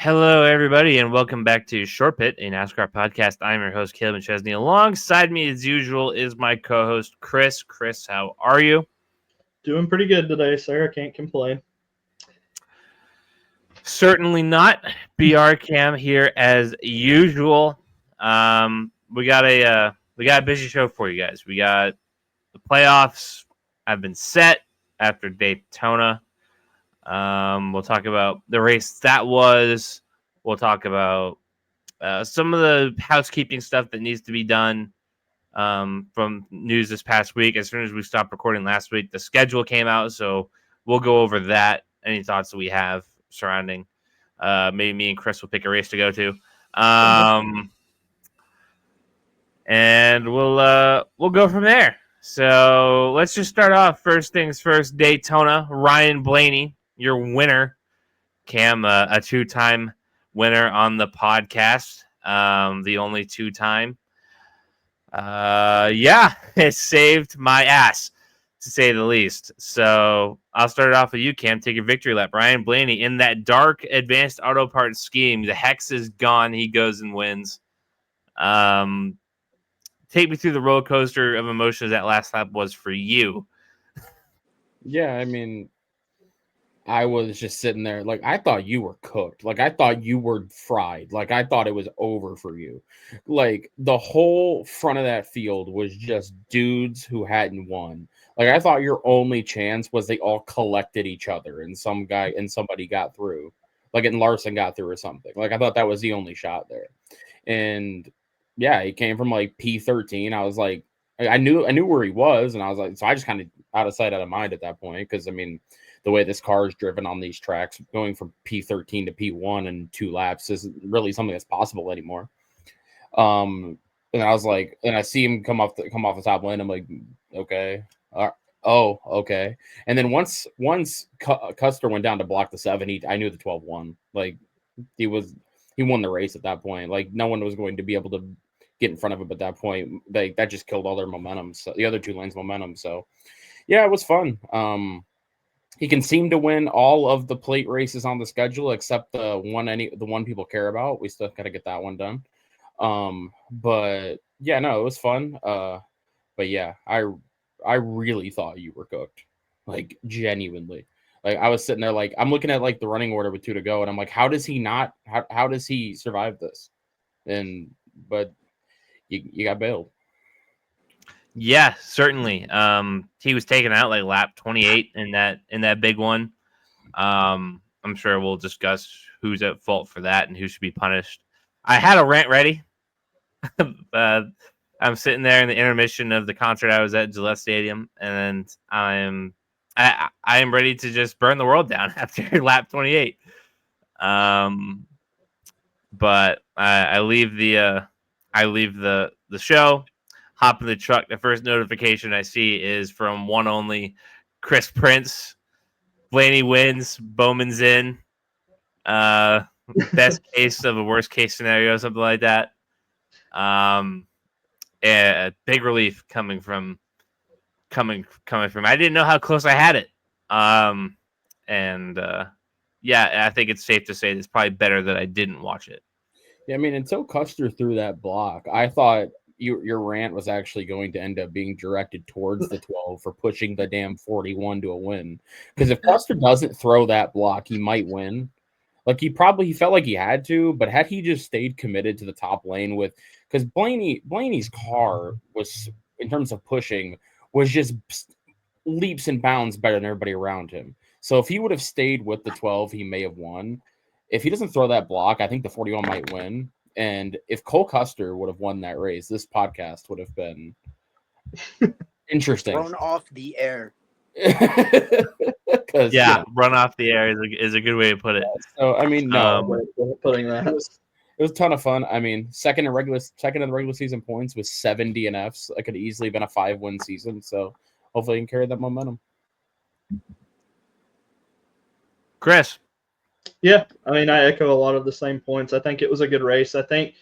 Hello, everybody, and welcome back to Short Pit, a NASCAR podcast. I'm your host, Caleb Chesney. Alongside me, as usual, is my co-host, Chris. Chris, how are you? Doing pretty good today, sir. I can't complain. Certainly not. BR Cam here as usual. We got a busy show for you guys. We got the playoffs have been set after Daytona. We'll talk about the race that was. We'll talk about some of the housekeeping stuff that needs to be done from news this past week. As soon as we stopped recording last week, the schedule came out, so we'll go over that. Any thoughts that we have surrounding maybe me and Chris will pick a race to go to. And we'll go from there. So let's just start off. First things first, Daytona. Ryan Blaney, your winner. Cam, a two-time winner on the podcast. The only two-time. It saved my ass, to say the least. So I'll start it off with you, Cam. Take your victory lap. Ryan Blaney in that dark advanced auto parts scheme. The hex is gone. He goes and wins. Take me through the roller coaster of emotions that last lap was for you. Yeah, I mean, I was just sitting there like I thought you were cooked. Like I thought you were fried. Like I thought it was over for you. Like the whole front of that field was just dudes who hadn't won. Like I thought your only chance was they all collected each other and somebody got through. Like and Larson got through or something. Like I thought that was the only shot there. And yeah, he came from like P13. I was like I knew where he was and I was like so I just kind of out of sight out of mind at that point because I mean the way this car is driven on these tracks, going from P13 to P1 in 2 laps isn't really something that's possible anymore. And I was like, and I see him come off the top lane. I'm like, okay, okay. And then once Custer went down to block the 7, I knew the 12 won. Like he won the race at that point. Like no one was going to be able to get in front of him at that point. That just killed all their momentum. So the other 2 lanes momentum. So yeah, it was fun. He can seem to win all of the plate races on the schedule except the one people care about. We still got to get that one done. But yeah, no, it was fun. But yeah, I really thought you were cooked, like genuinely. Like I was sitting there, like I'm looking at like the running order with 2 to go, and I'm like, how does he survive this? But you got bailed. Yeah, certainly. He was taken out like lap 28 in that big one. I'm sure we'll discuss who's at fault for that and who should be punished. I had a rant ready. I'm sitting there in the intermission of the concert I was at Gillette Stadium, and I am ready to just burn the world down after lap 28. But I leave the show. Hop in the truck. The first notification I see is from one only Chris Prince. Blaney wins. Bowman's in. Best case of a worst case scenario, something like that. Yeah, big relief coming from. I didn't know how close I had it. Yeah, I think it's safe to say it's probably better that I didn't watch it. Yeah, I mean, until Custer threw that block, I thought your rant was actually going to end up being directed towards the 12 for pushing the damn 41 to a win. Because if Custer doesn't throw that block, he might win. Like he felt like he had to, but had he just stayed committed to the top lane because Blaney's car was in terms of pushing was just leaps and bounds better than everybody around him. So if he would have stayed with the 12, he may have won. If he doesn't throw that block, I think the 41 might win. And if Cole Custer would have won that race, this podcast would have been interesting. Thrown off the air. Run off the air is a good way to put it. So I mean, no, putting that. It was a ton of fun. I mean, second in the regular season points with 7 DNFs. It could have easily been a 5-win season. So hopefully, he can carry that momentum. Chris. Yeah, I mean, I echo a lot of the same points. I think it was a good race. I think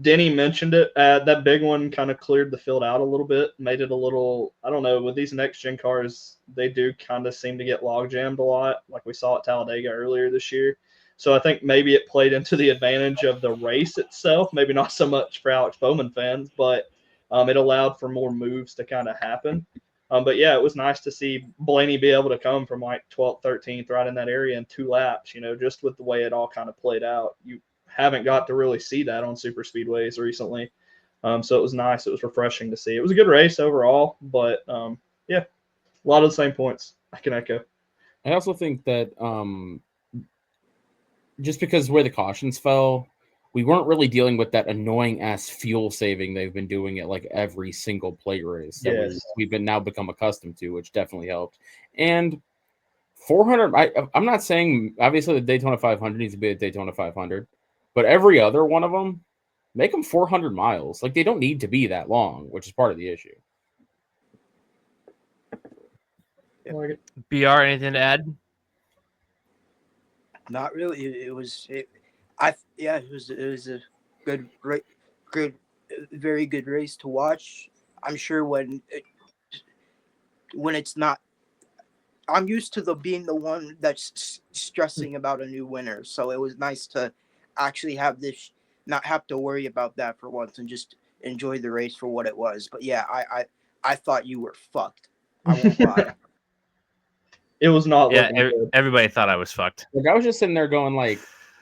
Denny mentioned it. That big one kind of cleared the field out a little bit, made it a little, I don't know, with these next-gen cars, they do kind of seem to get log jammed a lot, like we saw at Talladega earlier this year. So I think maybe it played into the advantage of the race itself. Maybe not so much for Alex Bowman fans, but it allowed for more moves to kind of happen. But yeah, it was nice to see Blaney be able to come from like 12th, 13th, right in that area in 2 laps. Just with the way it all kind of played out, you haven't got to really see that on super speedways recently. So it was nice. It was refreshing to see. It was a good race overall, but yeah, a lot of the same points I can echo. I also think that just because where the cautions fell, we weren't really dealing with that annoying ass fuel saving they've been doing at like every single plate race that we've been now become accustomed to, which definitely helped. And 400, I'm not saying obviously the Daytona 500 needs to be a Daytona 500, but every other one of them, make them 400 miles. Like, they don't need to be that long, which is part of the issue. BR, anything to add? Not really. It was a good, very good race to watch. I'm sure when it's not, I'm used to being the one that's stressing about a new winner. So it was nice to actually have this, not have to worry about that for once and just enjoy the race for what it was. But yeah, I thought you were fucked. I won't lie. It was not. Yeah, everybody thought I was fucked. Like, I was just sitting there going like,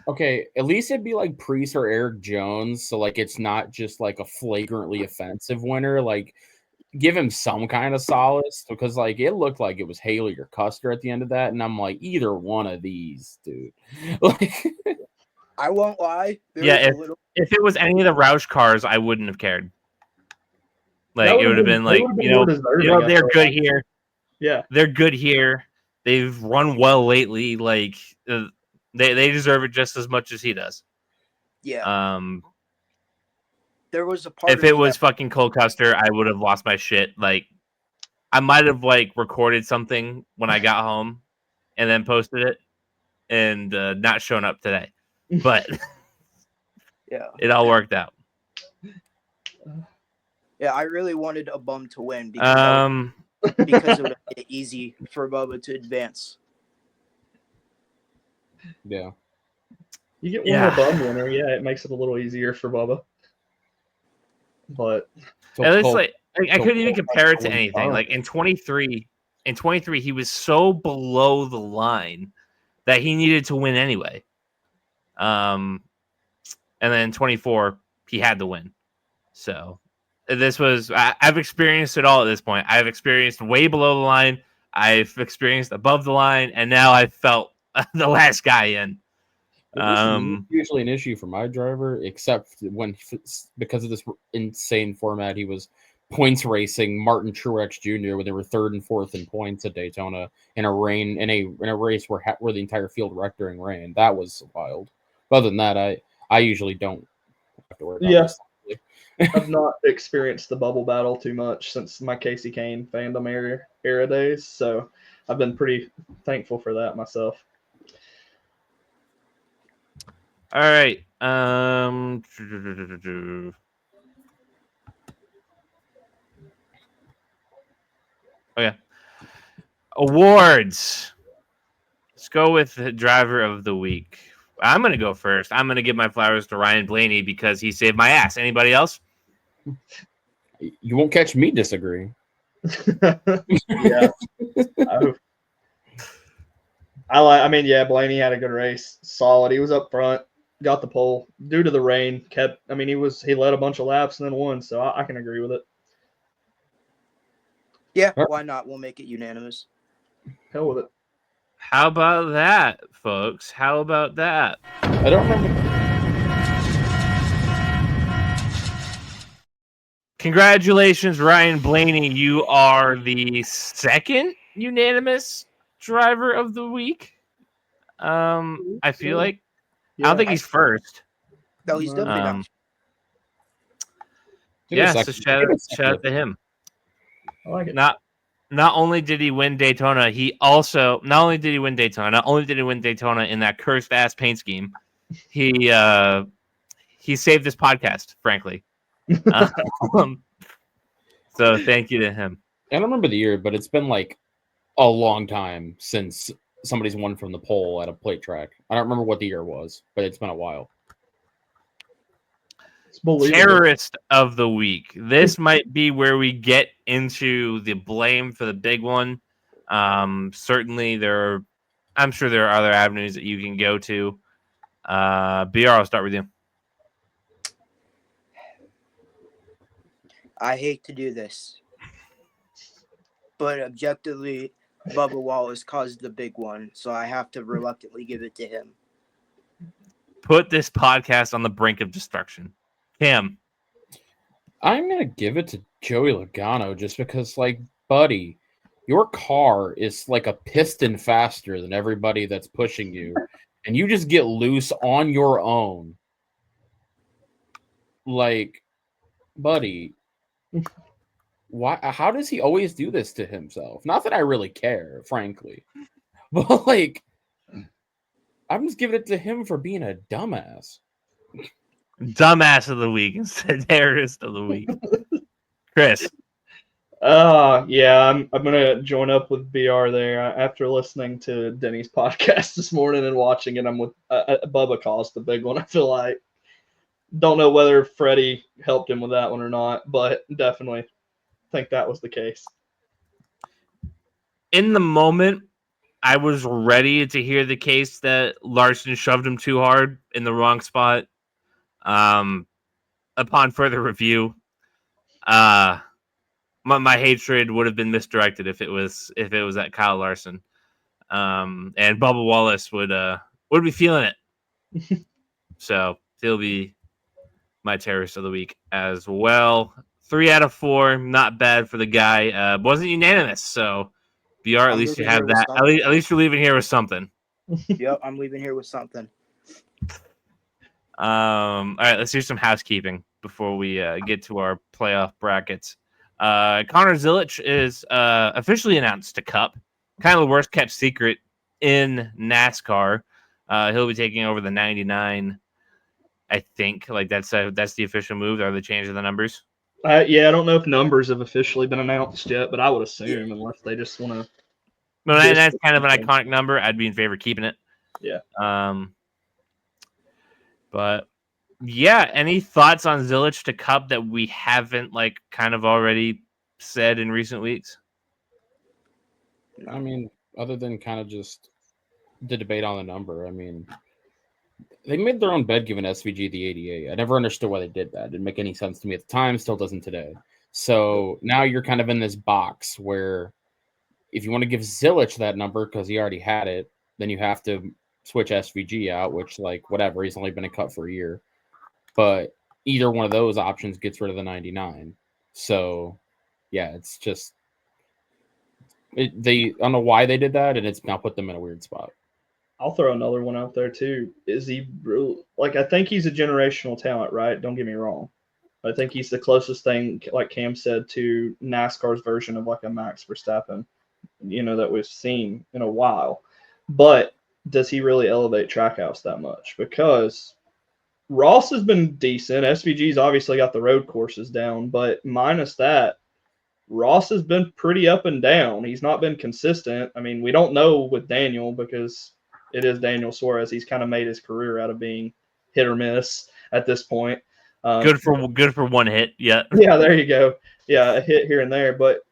okay, at least it'd be like Priest or Eric Jones, so like it's not just like a flagrantly offensive winner. Like, give him some kind of solace, because like it looked like it was Haley or Custer at the end of that, and I'm like, either one of these, dude. Like, I won't lie. If it was any of the Roush cars, I wouldn't have cared. Like, it would have been like, they're good here. Yeah, they're good here. They've run well lately. Like, they deserve it just as much as he does. Yeah. There was a part. If it was fucking Cole Custer, I would have lost my shit. Like, I might have like recorded something when I got home, and then posted it, and not shown up today. But yeah, it all worked out. Yeah, I really wanted a bum to win because because it would have made it easy for Bubba to advance. Yeah. You get one more bum winner, yeah, it makes it a little easier for Bubba. But at least, like, I couldn't even compare it to anything. Like, in 23, he was so below the line that he needed to win anyway. And then in 24, he had to win. So this was, I've experienced it all at this point. I've experienced way below the line. I've experienced above the line, and now I felt the last guy in. Usually an issue for my driver, except when, because of this insane format, he was points racing Martin Truex Jr. when they were 3rd and 4th in points at Daytona in a race where the entire field wrecked during rain. That was wild. But other than that, I usually don't have to worry about this. I've not experienced the bubble battle too much since my Casey Kane fandom era days, so I've been pretty thankful for that myself. All right. Okay. Awards. Let's go with the driver of the week. I'm going to go first. I'm going to give my flowers to Ryan Blaney because he saved my ass. Anybody else? You won't catch me disagreeing. Yeah. Blaney had a good race. Solid. He was up front, got the pole. Due to the rain, he led a bunch of laps and then won, so I can agree with it. Yeah, why not? We'll make it unanimous. Hell with it. How about that, folks? How about that? I don't remember. Congratulations, Ryan Blaney. You are the second unanimous driver of the week. I feel like I don't think he's first. No, he's definitely not. Yeah, so shout out to him. I like it. Not only did he win Daytona, not only did he win Daytona in that cursed ass paint scheme, he saved this podcast, frankly. So thank you to him. I don't remember the year, but it's been like a long time since somebody's won from the pole at a plate track. I don't remember what the year was, but it's been a while. It's believable. Terrorist of the week. This might be where we get into the blame for the big one. Certainly, I'm sure there are other avenues that you can go to. BR, I'll start with you. I hate to do this, but objectively, Bubba Wallace caused the big one, so I have to reluctantly give it to him. Put this podcast on the brink of destruction. Cam. I'm going to give it to Joey Logano just because, like, buddy, your car is like a piston faster than everybody that's pushing you, and you just get loose on your own. Like, buddy, why? How does he always do this to himself? Not that I really care, frankly, but like, I'm just giving it to him for being a dumbass. Dumbass of the week instead of terrorist of the week. Chris. Yeah, I'm gonna join up with BR there. After listening to Denny's podcast this morning and watching it, I'm with Bubba caused the big one. I feel like don't know whether Freddie helped him with that one or not, but definitely think that was the case. In the moment, I was ready to hear the case that Larson shoved him too hard in the wrong spot. Upon further review, my hatred would have been misdirected if it was at Kyle Larson, and Bubba Wallace would be feeling it. So he'll be my terrorist of the week as well. 3 out of 4, not bad for the guy. Wasn't unanimous, so BR, at least you have that. At least you're leaving here with something. Yep, I'm leaving here with something. All right, let's do some housekeeping before we get to our playoff brackets. Connor Zilic is officially announced to Cup, kind of the worst kept secret in NASCAR. He'll be taking over the 99. I think like that's the official move. Are they changing the numbers? Yeah, I don't know if numbers have officially been announced yet, but I would assume unless they just want to. No, that's kind of an iconic number. I'd be in favor of keeping it. Yeah. But yeah, any thoughts on Zilic to Cup that we haven't like kind of already said in recent weeks? I mean, other than kind of just the debate on the number, I mean, they made their own bed giving SVG the 88. I never understood why they did that. It didn't make any sense to me at the time, still doesn't today. So now you're kind of in this box where if you want to give Zilic that number because he already had it, then you have to switch SVG out, which, like, whatever. He's only been in Cup for a year. But either one of those options gets rid of the 99. So, yeah, it's just I don't know why they did that, and it's now put them in a weird spot. I'll throw another one out there too. Is he like? I think he's a generational talent, right? Don't get me wrong. I think he's the closest thing, like Cam said, to NASCAR's version of like a Max Verstappen, that we've seen in a while. But does he really elevate Trackhouse that much? Because Ross has been decent. SVG's obviously got the road courses down, but minus that, Ross has been pretty up and down. He's not been consistent. I mean, we don't know with Daniel because it is Daniel Suarez. He's kind of made his career out of being hit or miss at this point. Good for one hit. Yeah. Yeah, there you go. Yeah, a hit here and there. But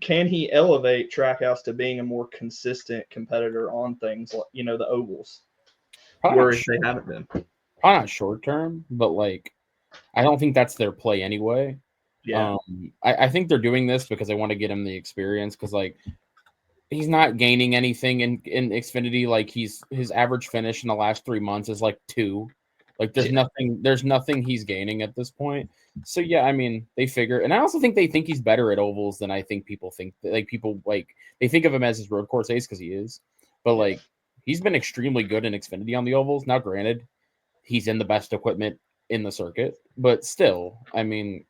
can he elevate Trackhouse to being a more consistent competitor on things like, the ovals? Whereas they haven't been. Probably not short term, but like I don't think that's their play anyway. Yeah. I think they're doing this because they want to get him the experience because like he's not gaining anything in Xfinity. Like his average finish in the last 3 months is like 2. Like there's nothing he's gaining at this point. So yeah, I mean they figure, and I also think they think he's better at ovals than I think people think. Like people like they think of him as his road course ace because he is, but like he's been extremely good in Xfinity on the ovals. Now, granted, he's in the best equipment in the circuit, but still, I mean,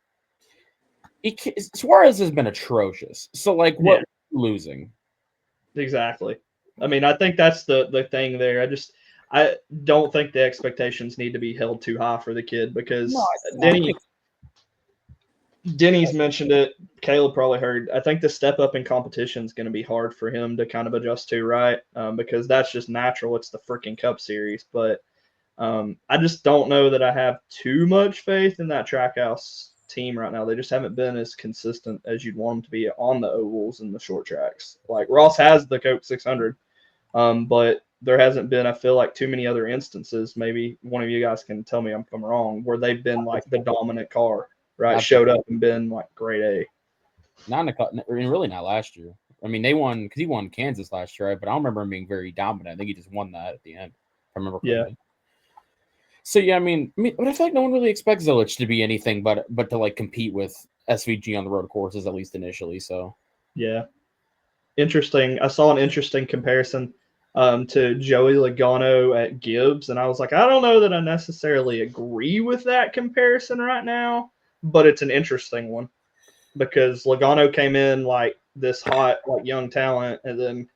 Suarez has been atrocious. So like, what losing? Exactly. I mean, I think that's the thing there. I don't think the expectations need to be held too high for the kid because Denny's mentioned it. Caleb probably heard. I think the step up in competition is going to be hard for him to kind of adjust to, right? Because that's just natural. It's the freaking Cup Series. But I just don't know that I have too much faith in that Trackhouse team right now. They just haven't been as consistent as you'd want them to be on the ovals and the short tracks. Like Ross has the Coke 600, but there hasn't been, I feel like, too many other instances. Maybe one of you guys can tell me if I'm wrong, where they've been like the dominant car, right? Showed up and been like grade A. Not in the Cup, really not last year. I mean, they won because he won Kansas last year, right? But I don't remember him being very dominant. I think he just won that at the end, if I remember correctly. Yeah. So yeah, I mean, but I feel like no one really expects Zilich to be anything but to like compete with SVG on the road courses, at least initially. So yeah, interesting. I saw an interesting comparison to Joey Logano at Gibbs, and I was like, I don't know that I necessarily agree with that comparison right now, but it's an interesting one because Logano came in like this hot, like young talent, and then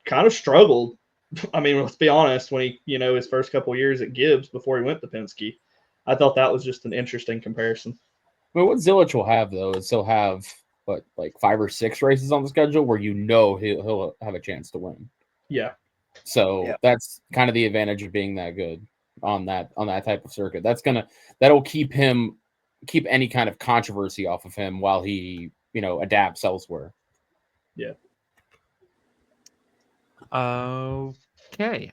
kind of struggled. I mean, let's be honest, when he, his first couple of years at Gibbs before he went to Penske, I thought that was just an interesting comparison. Well, what Zilich will have, though, is he'll have, like 5 or 6 races on the schedule where he'll have a chance to win. Yeah. So that's kind of the advantage of being that good on that type of circuit. That'll keep any kind of controversy off of him while he, adapts elsewhere. Yeah. Okay.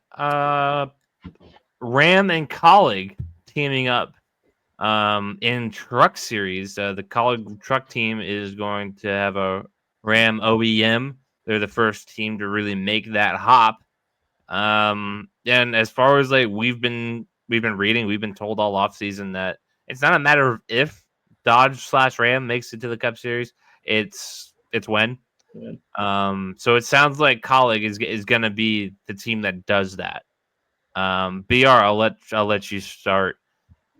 Ram and Colleague teaming up in truck series. The Colleague truck team is going to have a Ram OEM. They're the first team to really make that hop. And as far as like we've been reading, we've been told all offseason that it's not a matter of if Dodge/Ram makes it to the Cup Series. It's when. So it sounds like Colleague is going to be the team that does that. BR, I'll let you start.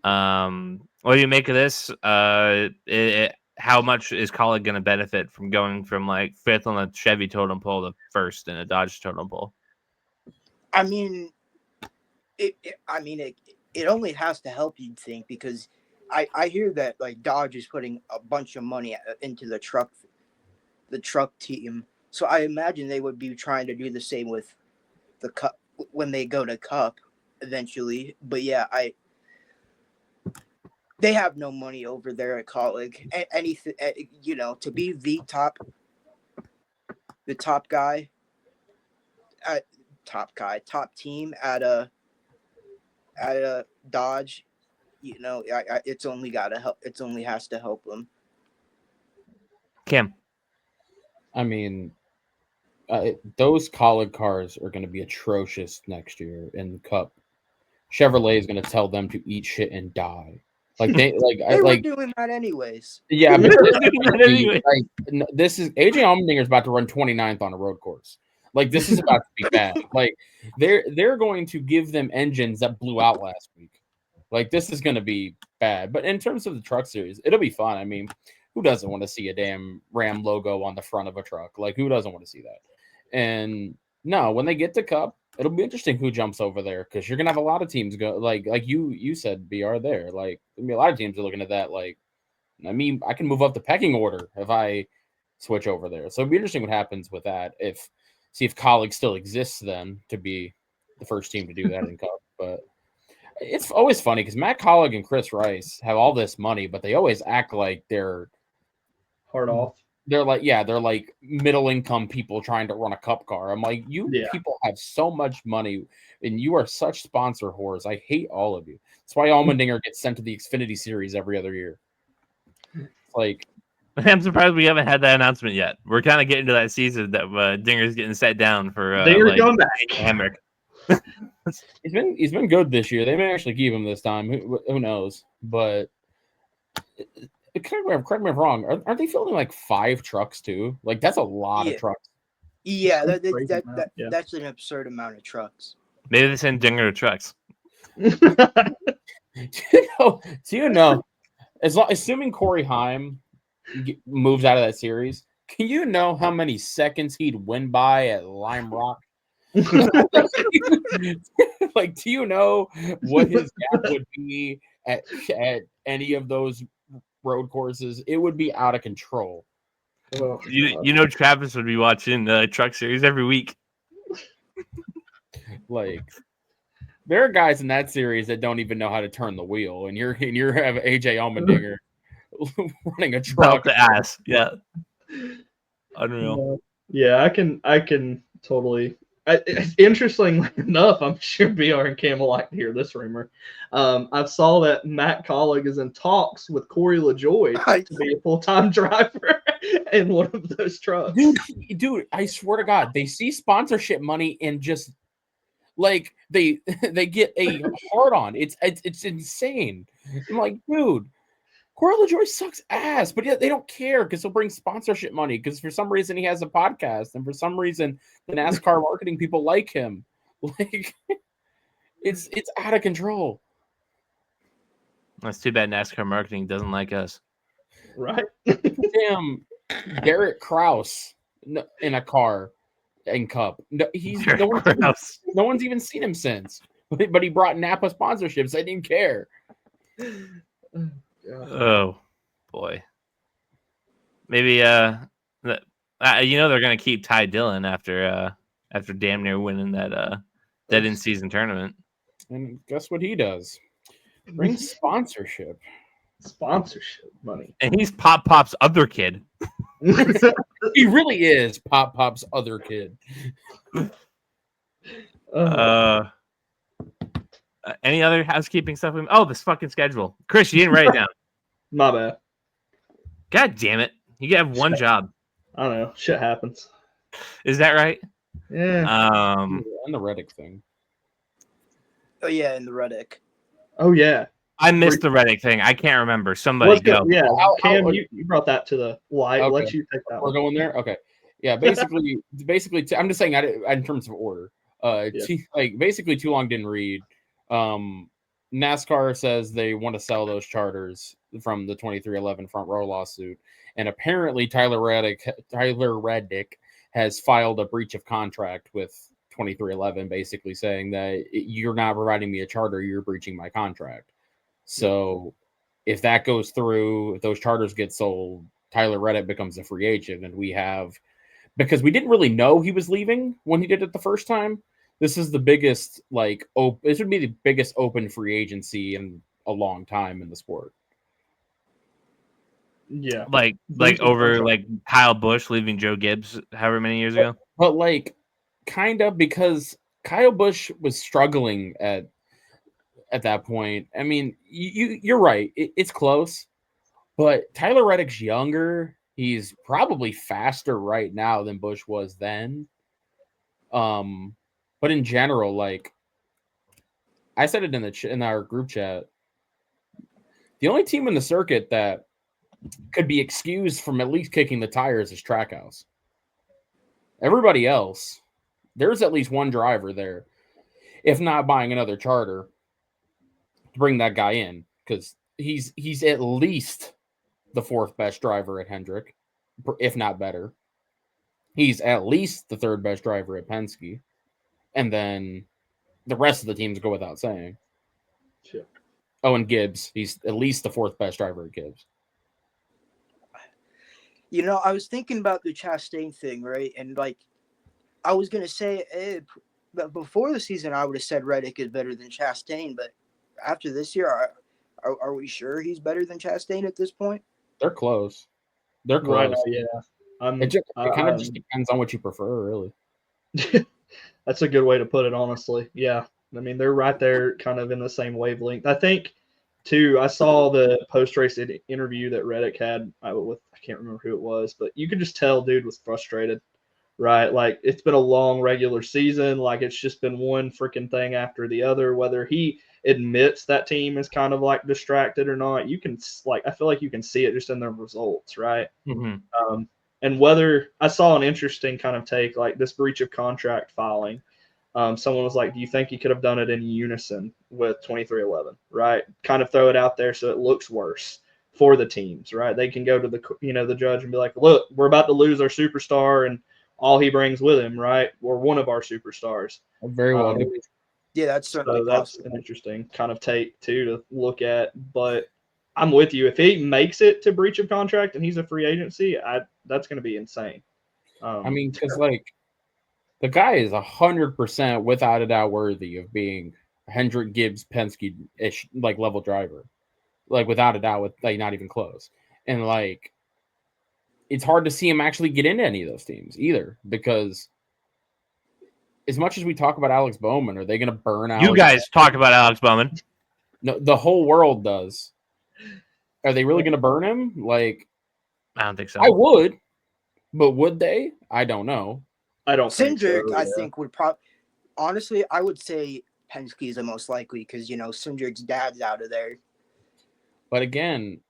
What do you make of this? How much is Colleague going to benefit from going from like 5th on the Chevy totem pole to 1st in a Dodge totem pole? I mean, it only has to help, you'd think, because I hear that like Dodge is putting a bunch of money into the truck team. So I imagine they would be trying to do the same with the Cup when they go to Cup eventually. But yeah, they have no money over there at Colleague. Anything, to be the top team at a Dodge, it's only gotta help. It's only has to help them. Cam, I mean, those Colleague cars are going to be atrocious next year in the Cup. Chevrolet is going to tell them to eat shit and die. Like they were doing that anyways. Yeah, but this is AJ Allmendinger is about to run 29th on a road course. Like this is about to be bad. Like they're going to give them engines that blew out last week. Like this is going to be bad. But in terms of the truck series, it'll be fun. I mean, who doesn't want to see a damn Ram logo on the front of a truck? Like who doesn't want to see that? And no, when they get to Cup, it'll be interesting who jumps over there because you're gonna have a lot of teams go like you said, BR there. Like there'll be a lot of teams are looking at that. Like, I mean, I can move up the pecking order if I switch over there. So it'll be interesting what happens with that. See if Colleague still exists then to be the first team to do that in Cup. But it's always funny because Matt Colleague and Chris Rice have all this money, but they always act like they're hard off. They're like middle income people trying to run a Cup car. I'm like, people have so much money and you are such sponsor whores. I hate all of you. That's why Allmendinger gets sent to the Xfinity Series every other year. Like, I'm surprised we haven't had that announcement yet. We're kind of getting to that season that Dinger's getting set down for Dinger's going back. Hamrick. He's been good this year. They may actually keep him this time. Who knows? But correct me if I'm wrong. Aren't they filling like 5 trucks too? Like that's a lot of trucks. Yeah, that's an absurd amount of trucks. Maybe they send Dinger to trucks. Do you know? Assuming Corey Heim moves out of that series, can you know how many seconds he'd win by at Lime Rock? Like, do you know what his gap would be at any of those road courses, it would be out of control. Oh, You know Travis would be watching the Truck Series every week. Like, there are guys in that series that don't even know how to turn the wheel, and you're have AJ Allmendinger running a Belt truck. the ass. Yeah. Unreal. Yeah, I can totally. Interestingly enough, I'm sure BR and Cam will like to hear this rumor. I saw that Matt Collig is in talks with Corey LaJoy to be a full-time driver in one of those trucks. Dude, I swear to God, they see sponsorship money and just like they get a hard on. It's insane. I'm like, dude, Corey LaJoy sucks ass, but yet they don't care because he'll bring sponsorship money because for some reason he has a podcast and for some reason the NASCAR marketing people like him. Like, it's out of control. That's too bad NASCAR marketing doesn't like us. Right? Damn, Garrett Krause in a car in Cup. No, no one's even seen him since. But he brought Napa sponsorships. I didn't care. Oh boy. Maybe you know they're gonna keep Ty Dillon after damn near winning that dead in season tournament. And guess what he does? Brings sponsorship. Sponsorship money. And he's Pop's other kid. He really is Pop's other kid. Any other housekeeping stuff? Oh, this fucking schedule. Chris, you didn't write it down. My bad. God damn it. You can have one job. I don't know. Shit happens. Is that right? Yeah. And the Reddick thing. Oh yeah, in the Reddick. Oh yeah. I missed the Reddick thing. I can't remember. Somebody go. Yeah, Cam, you brought that to the light. Okay. Let you take that We're one. going there? Okay. Yeah, basically, I'm just saying in terms of order. Basically, Too Long didn't read. NASCAR says they want to sell those charters from the 2311 front row lawsuit. And apparently Tyler Reddick has filed a breach of contract with 2311, basically saying that you're not providing me a charter, you're breaching my contract. So if that goes through, if those charters get sold, Tyler Reddick becomes a free agent. And because we didn't really know he was leaving when he did it the first time. This is the biggest, this would be the biggest open free agency in a long time in the sport. Yeah. Like over Kyle Busch leaving Joe Gibbs however many years ago. But kind of, because Kyle Busch was struggling at that point. I mean, you're right. It's close, but Tyler Reddick's younger. He's probably faster right now than Busch was then. But in general, I said it in our group chat, the only team in the circuit that could be excused from at least kicking the tires is Trackhouse. Everybody else, there's at least one driver there, if not buying another charter, to bring that guy in, because he's at least the fourth best driver at Hendrick, if not better. He's at least the third best driver at Penske. And then the rest of the teams go without saying. Sure. Oh, and Gibbs. He's at least the fourth best driver at Gibbs. You know, I was thinking about the Chastain thing, right? And I was going to say, but before the season, I would have said Reddick is better than Chastain. But after this year, are we sure he's better than Chastain at this point? They're close. They're close. Right now, yeah. It kind of just depends on what you prefer, really. That's a good way to put it, honestly. Yeah. I mean, they're right there kind of in the same wavelength. I think, too, I saw the post-race interview that Reddick had with, I can't remember who it was, but you could just tell dude was frustrated, right? It's been a long regular season. It's just been one freaking thing after the other. Whether he admits that team is kind of distracted or not, you can, I feel like you can see it just in their results, right? Mm-hmm. And whether I saw an interesting kind of take, this breach of contract filing. Someone was like, do you think he could have done it in unison with 2311, right? Kind of throw it out there so it looks worse for the teams, right? They can go to the judge and be like, look, we're about to lose our superstar and all he brings with him, right? Or one of our superstars. Very well. Yeah, that's certainly so that's an interesting kind of take, too, to look at. But I'm with you. If he makes it to breach of contract and he's a free agency, that's going to be insane. I mean, because like the guy is 100% without a doubt worthy of being Hendrick Gibbs Penske-ish like level driver, like without a doubt, with like not even close. And like, it's hard to see him actually get into any of those teams either, because as much as we talk about Alex Bowman, are they going to burn out? You guys talk about Alex Bowman. No, the whole world does. Are they really going to burn him? Like, I don't think so. I would, but would they? I don't know. I don't think so. Cindric, I think, would probably. Honestly, I would say Penske is the most likely because Cindric's dad's out of there. But again,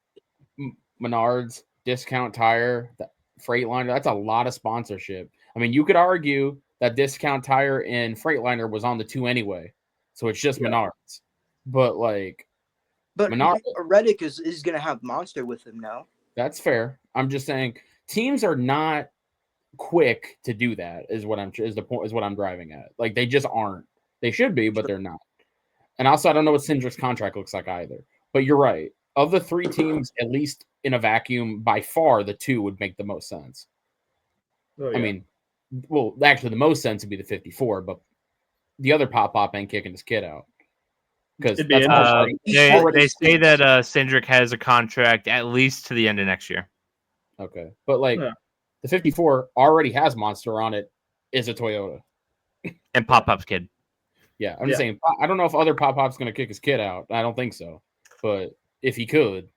Menards, Discount Tire, Freightliner, that's a lot of sponsorship. I mean, you could argue that Discount Tire and Freightliner was on the two anyway, so it's just Menards. But like, Menards, Reddick is going to have Monster with him now. That's fair. I'm just saying teams are not quick to do that. Is what I'm driving at. Like, they just aren't. They should be, but they're not. And also, I don't know what Cindric's contract looks like either. But you're right. Of the three teams, at least in a vacuum, by far the two would make the most sense. Oh, yeah. I mean, well, actually, the most sense would be the 54, but the other pop ain't kicking his kid out. Because they say that Cindric has a contract at least to the end of next year. Okay, but like the 54 already has Monster on it, is a Toyota, and Pop-Pop's kid. Yeah, I'm just saying. I don't know if other Pop-Pop's going to kick his kid out. I don't think so, but if he could,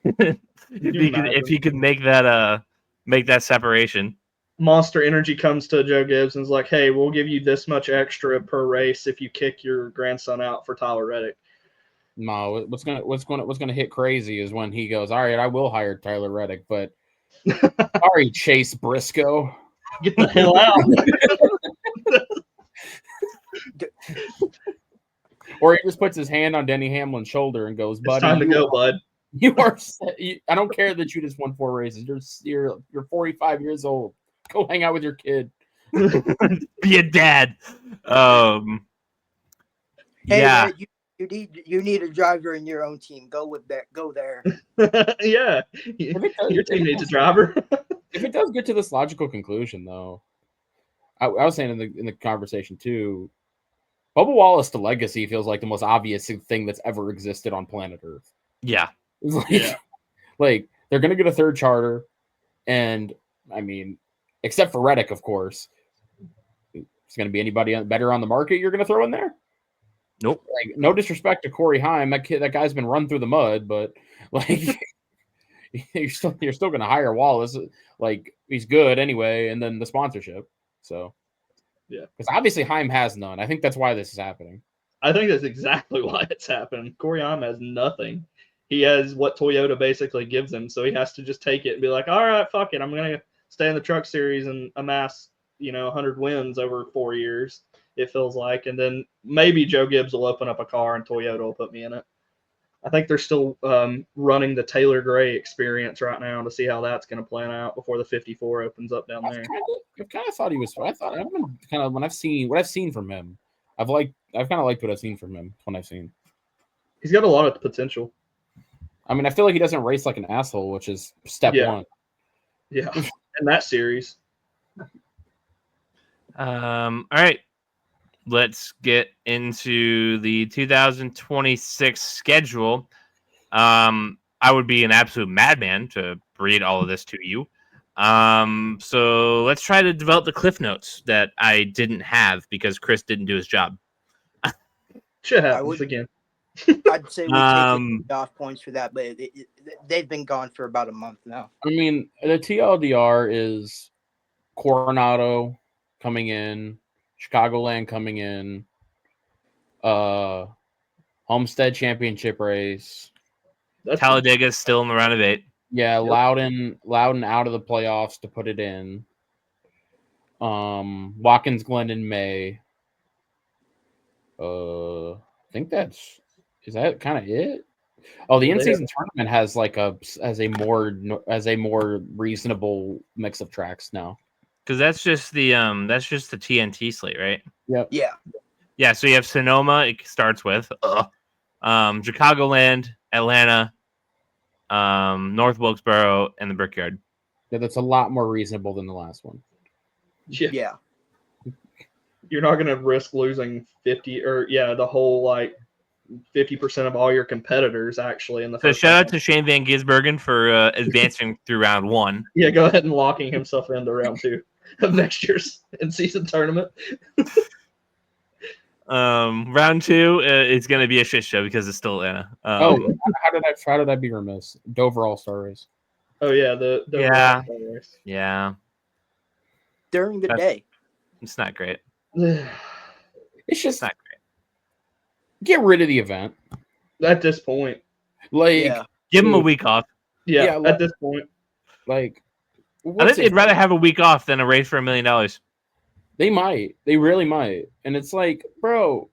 if he could make that separation. Monster Energy comes to Joe Gibbs and is like, "Hey, we'll give you this much extra per race if you kick your grandson out for Tyler Reddick." No, what's gonna hit crazy is when he goes, "All right, I will hire Tyler Reddick, but sorry, Chase Briscoe, get the hell out." Or he just puts his hand on Denny Hamlin's shoulder and goes, "Buddy, it's time to go, bud. You are. I don't care that you just won 4 races. You're 45 years old. Go hang out with your kid. Be a dad." Hey, yeah. man, you need a driver in your own team. Go there. Yeah, your team needs a driver. If it does get to this logical conclusion, though, I was saying in the conversation too, Bubba Wallace to legacy feels like the most obvious thing that's ever existed on planet Earth. Yeah. Like they're gonna get a third charter, and I mean, except for Reddick, of course, it's gonna be anybody better on the market you're gonna throw in there. Nope. Like, no disrespect to Corey Heim, that guy's been run through the mud, but like you're still gonna hire Wallace. Like, he's good anyway, and then the sponsorship. So yeah, because obviously Heim has none. I think that's why this is happening. I think that's exactly why it's happened. Corey Heim has nothing. He has what Toyota basically gives him, so he has to just take it and be like, "All right, fuck it, I'm gonna stay in the truck series and amass 100 wins over 4 years." It feels like, and then maybe Joe Gibbs will open up a car and Toyota will put me in it. I think they're still running the Taylor Gray experience right now to see how that's going to plan out before the 54 opens up down there. I've kind of thought he was. I've been kind of when I've seen from him. I've kind of liked what I've seen from him when I've seen. He's got a lot of potential. I mean, I feel like he doesn't race like an asshole, which is step one. Yeah, in that series. All right. Let's get into the 2026 schedule. I would be an absolute madman to read all of this to you. So let's try to develop the cliff notes that I didn't have because Chris didn't do his job. Should happen again. I'd say we take off points for that, but they've been gone for about a month now. I mean, the TLDR is Coronado coming in, Chicagoland coming in, Homestead Championship race. Talladega's still in the round of 8. Yeah, yep. Loudon out of the playoffs to put it in. Watkins Glen in May. I think is that kind of it? Oh, the in-season tournament has a more reasonable mix of tracks now. Because that's just the TNT slate, right? Yep. Yeah. Yeah. So you have Sonoma. It starts with Chicagoland, Atlanta, North Wilkesboro, and the Brickyard. Yeah, that's a lot more reasonable than the last one. Yeah. You're not going to risk losing 50 or the whole 50% of all your competitors actually in the So first shout out round. to Shane Van Gisbergen for advancing through round 1. Yeah, go ahead and locking himself into round 2 of next year's in-season tournament. Round 2 is going to be a shit show because it's still Atlanta. How did I be remiss? Dover All-Star race. Oh yeah, the Yeah. race. Yeah, During the day. it's not great. It's It's just not great. get rid of the event. At this point, Like, Yeah. Give them a dude, week off. yeah, at this point, like I what's think they'd rather have a week off than a race for $1 million. They might. They really might. And it's like, bro,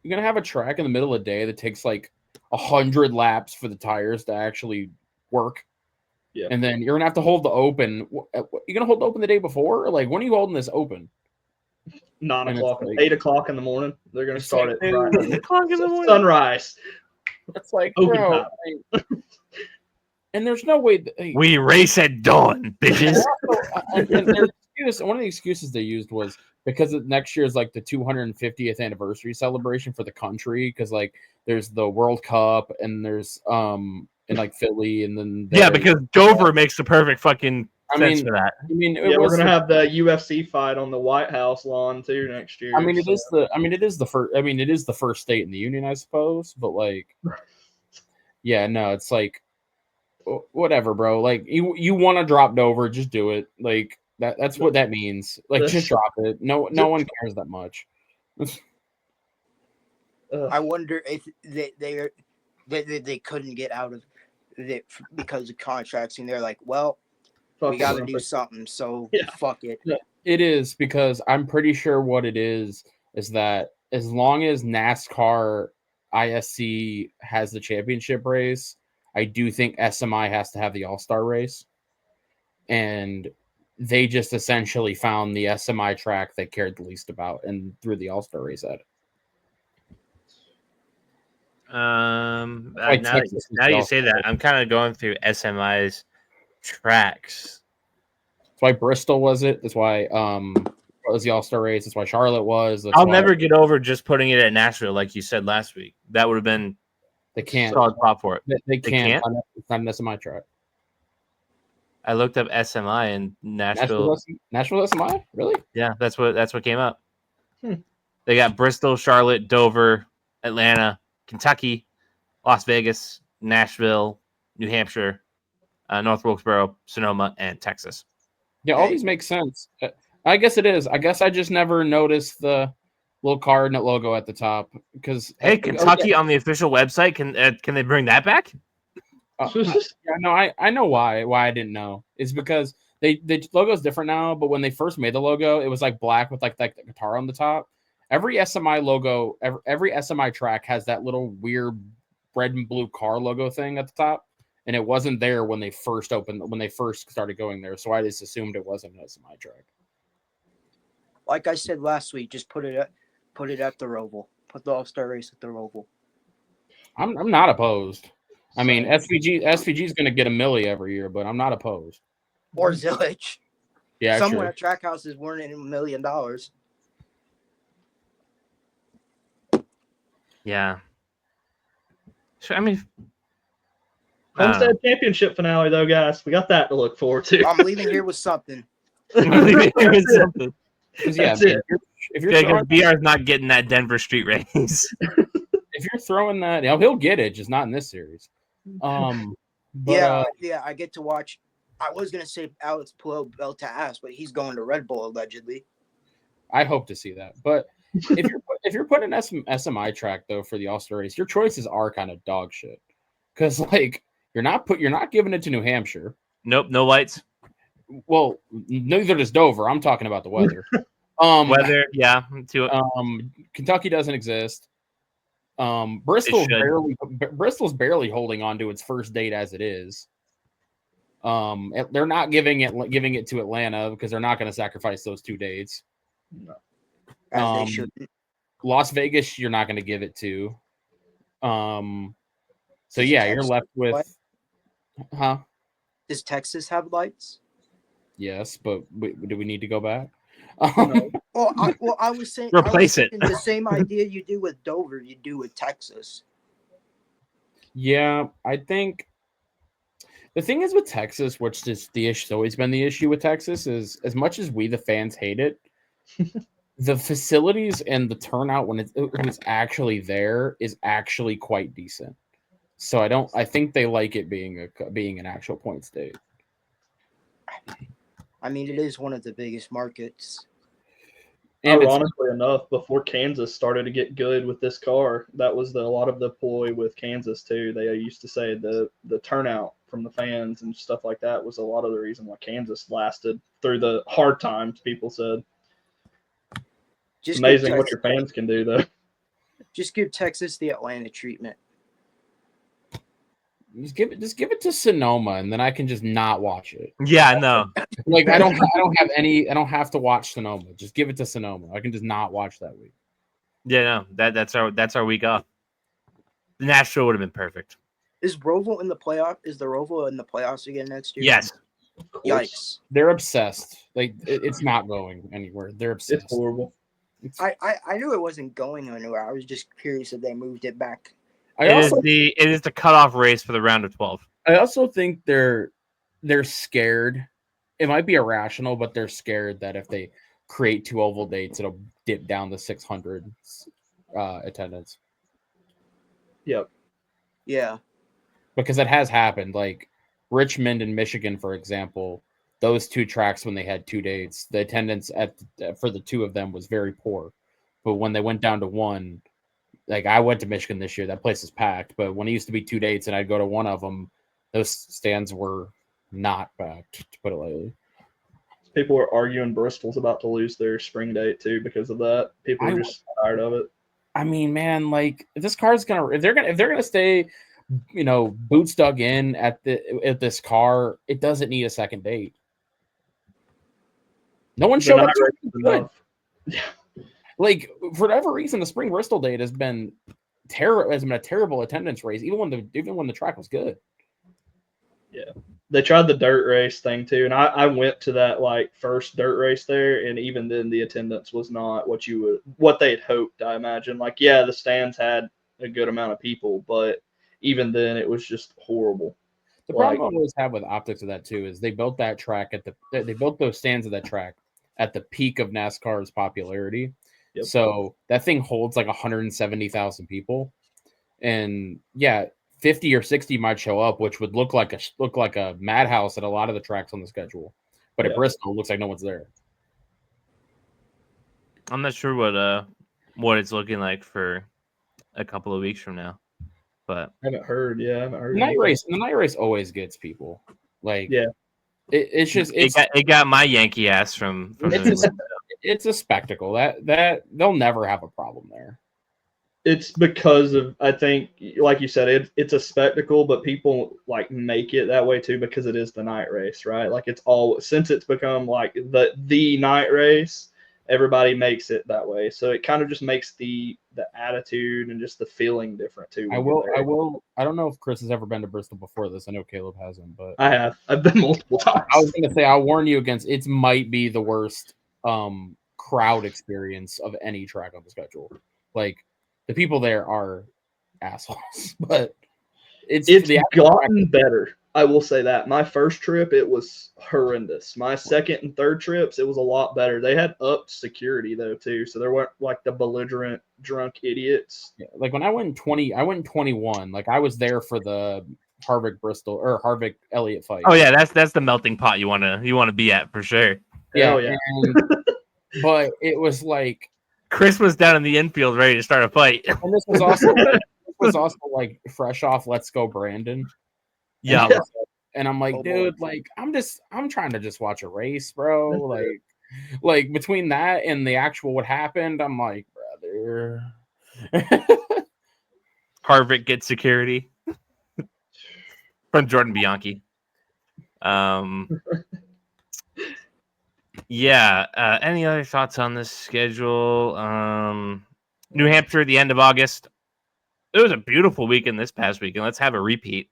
you're gonna have a track in the middle of the day that takes like 100 laps for the tires to actually work. Yeah. And then you're gonna have to hold the open. You're gonna hold the open the day before? Like, when are you holding this open? 9 And o'clock, it's like- 8 o'clock in the morning. They're going to It's start like, it dude, right 8 o'clock in the morning. sunrise. It's like, Open bro. time. like- and there's no way. We race at dawn, bitches. and their excuse, one of the excuses they used was because next year is like the 250th anniversary celebration for the country, because like there's the World Cup and there's in like Philly, and then Yeah, because Dover makes the perfect fucking sense for that. I mean, Yeah, we're gonna have the UFC fight on the White House lawn too next year. it is the first state in the union, I suppose, but like, yeah, no, it's like whatever, bro. Like, you want to drop Dover, just do it. Like that's what that means. Like, just drop it. No one cares that much. I wonder if they couldn't get out of it because of contracts, and they're like, well, we got to do something, so fuck it. It is, because I'm pretty sure what it is that as long as NASCAR ISC has the championship race, I do think SMI has to have the All-Star race. And they just essentially found the SMI track they cared the least about and threw the All-Star race at it. Now you say that, I'm kind of going through SMI's tracks. That's why Bristol was it. That's why was the All-Star race. That's why Charlotte was. I'll never get over just putting it at Nashville, like you said last week. That would have been they can't solid spot for it. They can't. It's not an SMI track. I looked up SMI in Nashville. Nashville SMI? Really? Yeah, that's what came up. They got Bristol, Charlotte, Dover, Atlanta, Kentucky, Las Vegas, Nashville, New Hampshire, North Wilkesboro, Sonoma, and Texas. Yeah, all these make sense. I guess it is. I guess I just never noticed the little cardinal logo at the top. Because Kentucky on the official website, can they bring that back? No, I know why I didn't know. It's because the logo's different now, but when they first made the logo, it was like black with like the guitar on the top. Every SMI logo, every SMI track has that little weird red and blue car logo thing at the top, and it wasn't there when they first started going there. So I just assumed it wasn't an SMI track. Like I said last week, just put it at the Roval. Put the All-Star race at the Roval. I'm not opposed. I mean, SVG is going to get $1 million every year, but I'm not opposed. Or Zillage. Yeah, somewhere at track houses weren't in $1 million. Yeah. So, I mean, Homestead Championship finale, though, guys. We got that to look forward to. I'm leaving here with something. I'm leaving here with something. Yeah, if you're because BR's not getting that Denver street race. If you're throwing that, he'll get it, just not in this series. But, I get to watch. I was gonna say Alex Palou belt to ass, but he's going to Red Bull allegedly. I hope to see that. But if you're putting an SMI track though for the All-Star race, your choices are kind of dog shit. Because like you're not giving it to New Hampshire. Nope, no lights. Well, neither does Dover. I'm talking about the weather. Weather, yeah. Kentucky doesn't exist. Bristol's barely holding on to its first date as it is. They're not giving it to Atlanta because they're not going to sacrifice those 2 dates. No. As they shouldn't. Las Vegas, you're not going to give it to. So yeah, you're left with, huh? Does Texas have lights? Yes, but do we need to go back? No. Well, I was saying, Replace it. the same idea you do with Dover, you do with Texas. Yeah, I think the thing is with Texas, which is the issue, always been the issue with Texas, is as much as we the fans hate it, the facilities and the turnout when it's actually there is actually quite decent. So I think they like it being an actual point state. I mean, it is one of the biggest markets. And ironically enough, before Kansas started to get good with this car, that was a lot of the ploy with Kansas too. They used to say the turnout from the fans and stuff like that was a lot of the reason why Kansas lasted through the hard times. People said, it's amazing what your fans can do, though. Just give Texas the Atlanta treatment. Just give it to Sonoma, and then I can just not watch it. Yeah, no. Like I don't have to watch Sonoma. Just give it to Sonoma. I can just not watch that week. Yeah, no. That's our week off. The Nashville would have been perfect. Is Roval in the playoff? Is the Roval in the playoffs again next year? Yes. Yikes. They're obsessed. Like it's not going anywhere. They're obsessed. It's horrible. I knew it wasn't going anywhere. I was just curious if they moved it back. It is the cutoff race for the round of 12. I also think they're scared. It might be irrational, but they're scared that if they create 2 oval dates, it'll dip down to 600 attendance. Yep. Yeah. Because it has happened. Like Richmond and Michigan, for example, those 2 tracks when they had 2 dates, the attendance for the 2 of them was very poor. But when they went down to 1, like I went to Michigan this year, that place is packed. But when it used to be 2 dates and I'd go to one of them, those stands were not packed, to put it lightly. People are arguing Bristol's about to lose their spring date too because of that. People are just tired of it. I mean, man, like if this car's if they're gonna stay, boots dug in at this car, it doesn't need a second date. No one showed up. Yeah. Like for whatever reason, the spring Bristol date has been a terrible attendance race, even when the track was good. Yeah, they tried the dirt race thing too, and I went to that first dirt race there, and even then the attendance was not what they'd hoped. I imagine, the stands had a good amount of people, but even then it was just horrible. The problem I always have with optics of that too is they built that track they built those stands of that track at the peak of NASCAR's popularity. Yep. So that thing holds 170,000 people, and 50 or 60 might show up, which would look like a madhouse at a lot of the tracks on the schedule. But at Bristol, it looks like no one's there. I'm not sure what it's looking like for a couple of weeks from now, but I haven't heard. Yeah, I haven't heard. The night race always gets people. It's just it got my Yankee ass from it's a spectacle that they'll never have a problem there. It's because of, I think, like you said, it's a spectacle, but people make it that way too because it is the night race, right? Since it's become the night race, everybody makes it that way. So it kind of just makes the attitude and just the feeling different too. I don't know if Chris has ever been to Bristol before this. I know Caleb hasn't, but I have. I've been multiple times. I was going to say, I'll warn you against it. Might be the worst crowd experience of any track on the schedule. The people there are assholes, but it's gotten better. I will say that. My first trip, it was horrendous. My second and third trips, it was a lot better. They had upped security though too, so there weren't the belligerent drunk idiots. Yeah, when I went 21. I was there for the Harvick Bristol or Harvick Elliott fight. Oh yeah, that's the melting pot you want to be at for sure. Yeah, but it was Chris was down in the infield ready to start a fight. And this was also fresh off Let's Go Brandon. Yeah. And I'm dude, I'm trying to just watch a race, bro. Between that and the actual what happened, I'm brother. Harvick gets security from Jordan Bianchi. Any other thoughts on this schedule? New Hampshire at the end of August. was a beautiful weekend this past weekend. Let's have a repeat,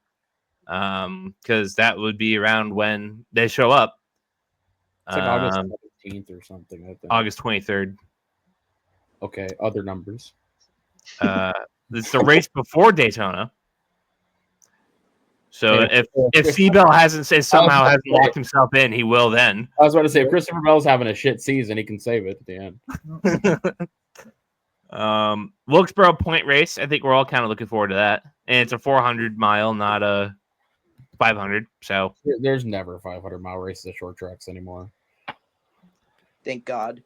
because that would be around when they show up. It's like August 17th or something. I think. August 23rd. Okay, other numbers. It's the race before Daytona. So Yeah. if Seabell hasn't locked himself in, he will then. I was about to say, if Christopher Bell's having a shit season, he can save it at the end. Wilkesboro Point Race. I think we're all kind of looking forward to that. And it's a 400-mile, not a 500. So there's never 500-mile races at short tracks anymore. Thank God.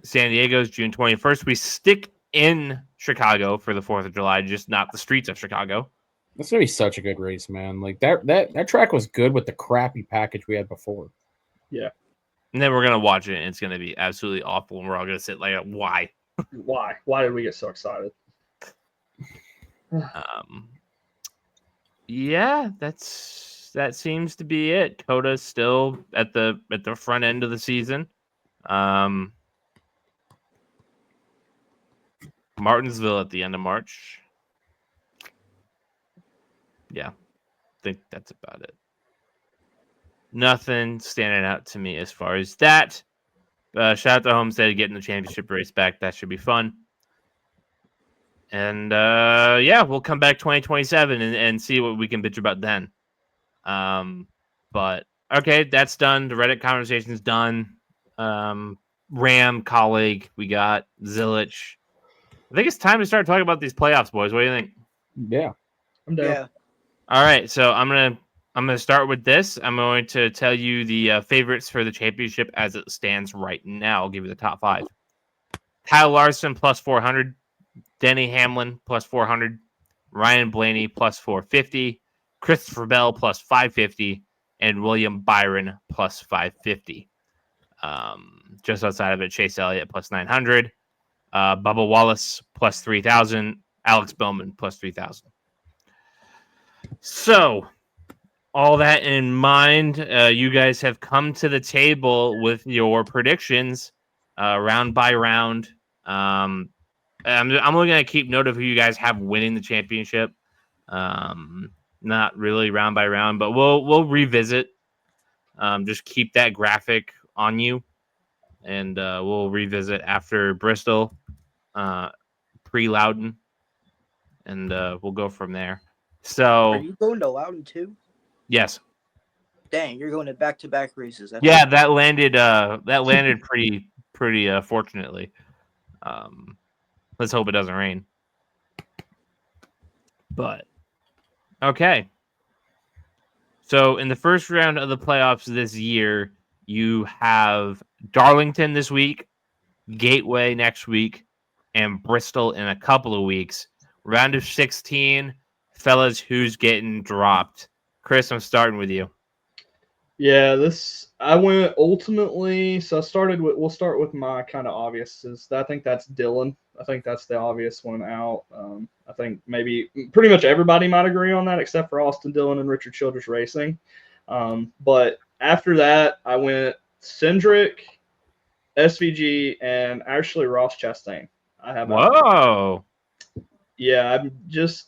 San Diego's June 21st. We stick in Chicago for the 4th of July, just not the streets of Chicago. That's gonna be such a good race, man. Like that track was good with the crappy package we had before. Yeah. And then we're gonna watch it, and it's gonna be absolutely awful, and we're all gonna sit like, why? Why did we get so excited? Yeah, that seems to be it. Coda's still at the front end of the season. Martinsville at the end of March. Yeah, I think that's about it. Nothing standing out to me as far as that. Shout out to Homestead getting the championship race back. That should be fun. And yeah, we'll come back 2027 and see what we can bitch about then. But okay, that's done. The Reddit conversation's done. Ram colleague, we got Zilich. I think it's time to start talking about these playoffs, boys. What do you think? Yeah, I'm down. Yeah. All right, so I'm gonna start with this. I'm going to tell you the favorites for the championship as it stands right now. I'll give you the top 5. Kyle Larson plus 400, Denny Hamlin plus 400, Ryan Blaney plus 450, Christopher Bell plus 550, and William Byron plus 550. Just outside of it, Chase Elliott plus 900, Bubba Wallace plus 3,000, Alex Bowman plus 3,000. So, all that in mind, you guys have come to the table with your predictions round by round. I'm only going to keep note of who you guys have winning the championship. Not really round by round, but we'll revisit. Just keep that graphic on you, and we'll revisit after Bristol, pre-Loudon, and we'll go from there. So, Are you going to Loudon too? yes. Dang, you're going to back-to-back races. Yeah, that landed pretty fortunately. Let's hope it doesn't rain. But okay. So in the first round of the playoffs this year, you have Darlington this week, Gateway next week, and Bristol in a couple of weeks. Round of 16, fellas, who's getting dropped? Chris, I'm starting with you. Yeah, I went ultimately. So we'll start with my kind of obviouses. I think that's Dylan. I think that's the obvious one out. I think maybe pretty much everybody might agree on that except for Austin Dillon and Richard Childress Racing. But after that, I went Cindric, SVG, and actually Ross Chastain. Whoa. Yeah,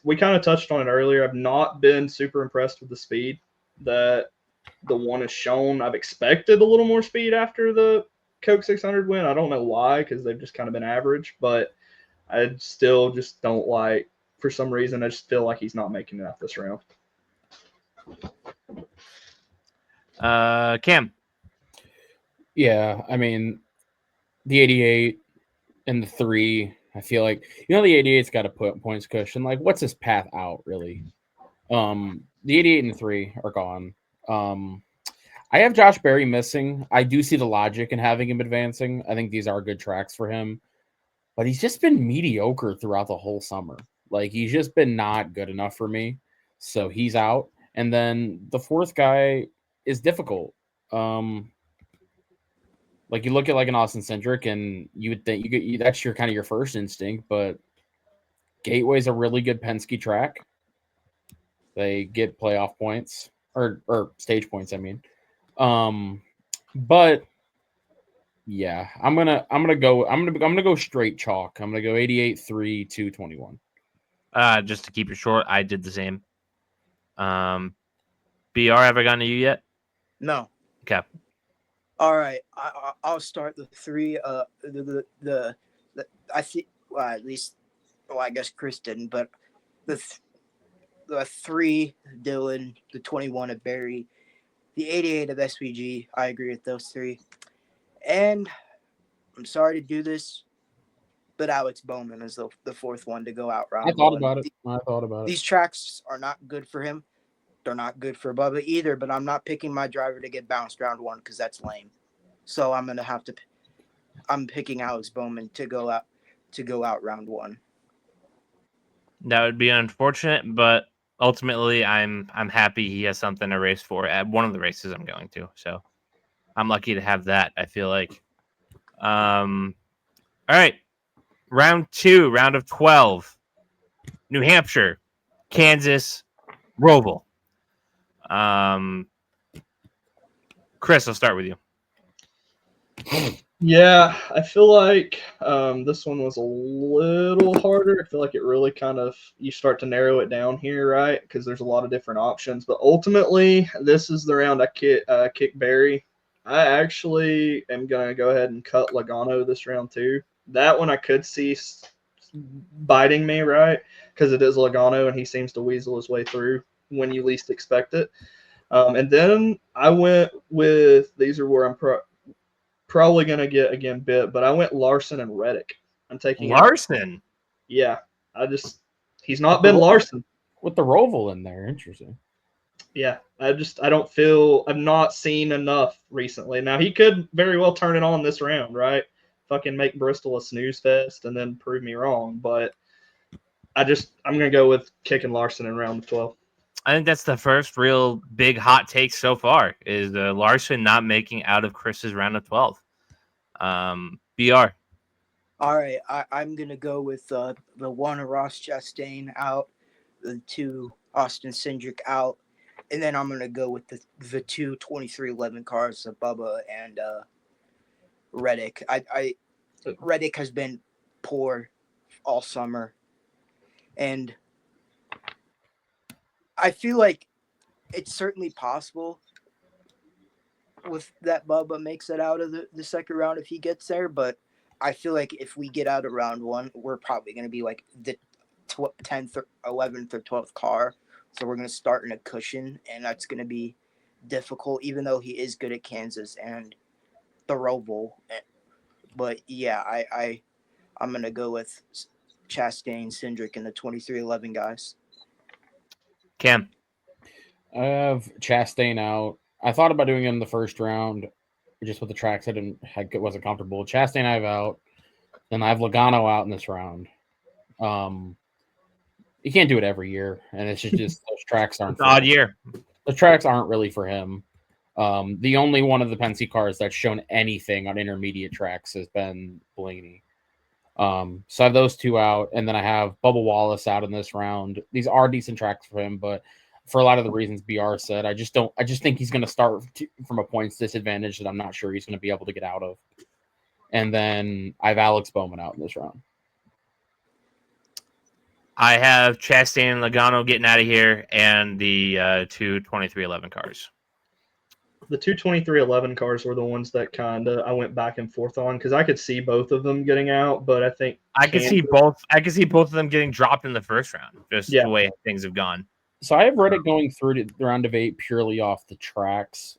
we kind of touched on it earlier. I've not been super impressed with the speed that the one has shown. I've expected a little more speed after the Coke 600 win. I don't know why, because they've just kind of been average, but I still just don't like, for some reason, I just feel like he's not making it out this round. Cam. Yeah, I mean, the 88 and the 3, I feel like, the 88's got a points cushion. Like, what's his path out, really? The 88 and the 3 are gone. I have Josh Berry missing. I do see the logic in having him advancing. I think these are good tracks for him. But he's just been mediocre throughout the whole summer. Like, he's just been not good enough for me. So he's out. And then the 4th guy is difficult. Like, you look at like an Austin Cindric, and you would think that's your kind of your first instinct, but Gateway's a really good Penske track. They get playoff points or stage points, I mean. But yeah, I'm gonna go straight chalk. I'm gonna go 88, 3, 2, 21. Just to keep it short, I did the same. BR, have I gotten to you yet? No. Okay. All right, I'll start the three. The I think, well, at least, well, I guess Chris didn't, but the the 3 Dylan, the 21 of Barry, the 88 of SVG. I agree with those 3, and I'm sorry to do this, but Alex Bowman is the 4th one to go out round I thought one. about it. These tracks are not good for him. They're not good for Bubba either. But I'm not picking my driver to get bounced round 1 because that's lame. So I'm gonna have to. I'm picking Alex Bowman to go out round 1. That would be unfortunate, but ultimately, I'm happy he has something to race for at one of the races I'm going to. So I'm lucky to have that. I feel like. All right, round 2, round of 12, New Hampshire, Kansas, Roval. Chris, I'll start with you. Yeah, I feel like this one was a little harder. I feel like it really you start to narrow it down here, right? Because there's a lot of different options. But ultimately, this is the round I kick Barry. I actually am going to go ahead and cut Logano this round too. That one I could see biting me, right? Because it is Logano and he seems to weasel his way through when you least expect it. And then I went with, these are where I'm probably going to get again bit, but I went Larson and Reddick. I'm taking Larson. Yeah, he's not been Larson with the Roval in there. Interesting. Yeah, I don't feel, I've not seen enough recently. Now he could very well turn it on this round, right? Fucking make Bristol a snooze fest and then prove me wrong, but I'm gonna go with kicking Larson in round 12. I think that's the first real big hot take so far is Larson not making out of Chris's round of 12. BR. All right, I'm going to go with the 1 Ross Chastain out, the 2 Austin Cindric out, and then I'm going to go with the 2 2311 cars of Bubba and Reddick. Reddick has been poor all summer, and I feel like it's certainly possible with that Bubba makes it out of the second round if he gets there, but I feel like if we get out of round 1, we're probably going to be like the 10th or 11th or 12th car. So we're going to start in a cushion, and that's going to be difficult, even though he is good at Kansas and the Roval. But yeah, I'm going to go with Chastain, Cindric, and the 2311 guys. Cam. I have Chastain out. I thought about doing it in the first round, just with the tracks wasn't comfortable. Chastain I have out. Then I have Logano out in this round. You can't do it every year, and it's just those tracks aren't. Odd year. The tracks aren't really for him. The only one of the Penske cars that's shown anything on intermediate tracks has been Blaney. So I have those 2 out, and then I have Bubba Wallace out in this round. These are decent tracks for him, but for a lot of the reasons BR said, I just think he's going to start from a points disadvantage that I'm not sure he's going to be able to get out of. And then I have Alex Bowman out in this round. I have Chastain and Logano getting out of here, and the 2 2311 cars. The 2 2311 cars were the ones that I went back and forth on because I could see both of them getting out, but I think I could see both of them getting dropped in the first round, just the way things have gone. So I have Reddick going through to the round of 8 purely off the tracks.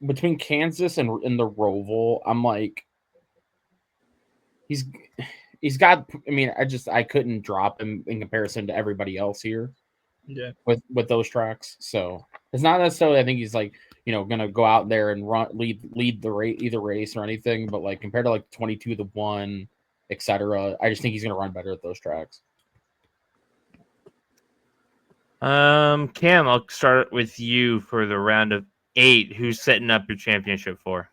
Between Kansas and the Roval, I'm like, he's got. I mean, I couldn't drop him in comparison to everybody else here. Yeah. With those tracks, so it's not necessarily. I think he's like going to go out there and lead the race, either race or anything. But like compared to like 22-1, etc., I just think he's going to run better at those tracks. Cam, I'll start with you for the round of 8. Who's setting up your championship for?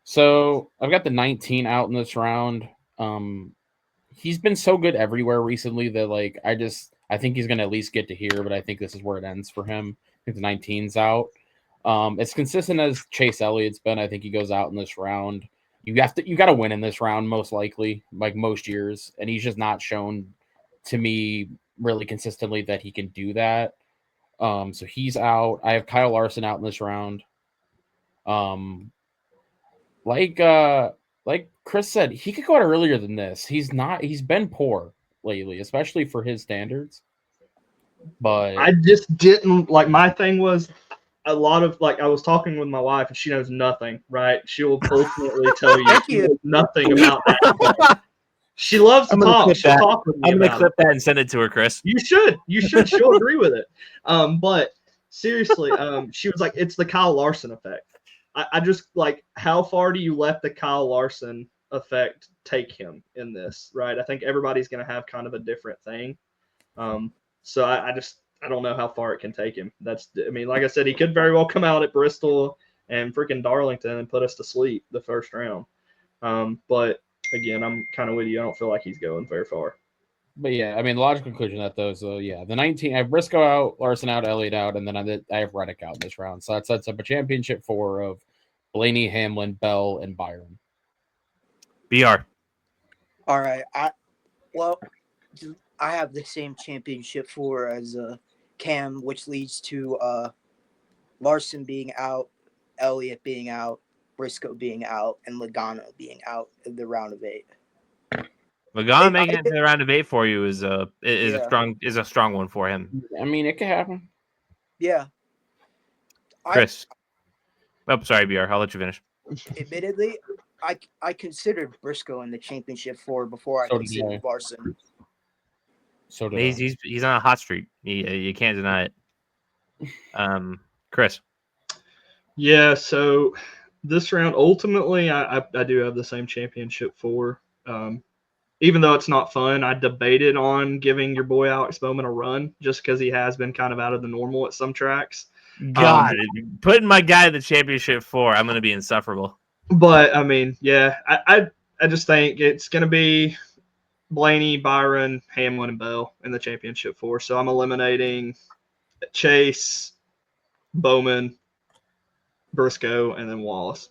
So I've got the 19 out in this round. He's been so good everywhere recently that like I think he's going to at least get to here, but I think this is where it ends for him. I think the 19's out. As consistent as Chase Elliott's been, I think he goes out in this round. You got to win in this round most likely, like most years, and he's just not shown to me really consistently that he can do that. So he's out. I have Kyle Larson out in this round. Like Chris said, he could go out earlier than this. He's been poor lately, especially for his standards. But I just didn't like. My thing was a lot of like I was talking with my wife and she knows nothing, right? She will ultimately tell you Thank she you. knows nothing about that. She loves to I'm gonna talk. clip She'll that. talk with me I'm gonna about clip it. that and send it to her, Chris. You should. You should. She'll agree with it. But seriously, she was like, it's the Kyle Larson effect. I just like, how far do you let the Kyle Larson effect take him in this, right? I think everybody's going to have kind of a different thing. So I don't know how far it can take him. I mean, like I said, he could very well come out at Bristol and freaking Darlington and put us to sleep the first round. But again, I'm kind of with you. I don't feel like he's going very far. But yeah, I mean, the logical conclusion of that though is the 19. I have Briscoe out, Larson out, Elliott out, and then I have Reddick out in this round. So that sets up a championship 4 of Blaney, Hamlin, Bell, and Byron. BR. All right. I have the same championship 4 as Cam, which leads to Larson being out, Elliott being out, Briscoe being out, and Logano being out in the round of 8. Logano making it to the round of 8 for you is a strong one for him. I mean, it could happen. Yeah. Chris. Sorry, BR. I'll let you finish. Admittedly, I considered Briscoe in the championship 4 before I considered Larson. So did he's on a hot streak. You can't deny it. Chris. Yeah, so this round, ultimately, I do have the same championship 4. Even though it's not fun, I debated on giving your boy Alex Bowman a run just because he has been kind of out of the normal at some tracks. God, putting my guy in the championship 4, I'm going to be insufferable. But, I mean, yeah, I just think it's going to be Blaney, Byron, Hamlin, and Bell in the championship 4. So I'm eliminating Chase, Bowman, Briscoe, and then Wallace.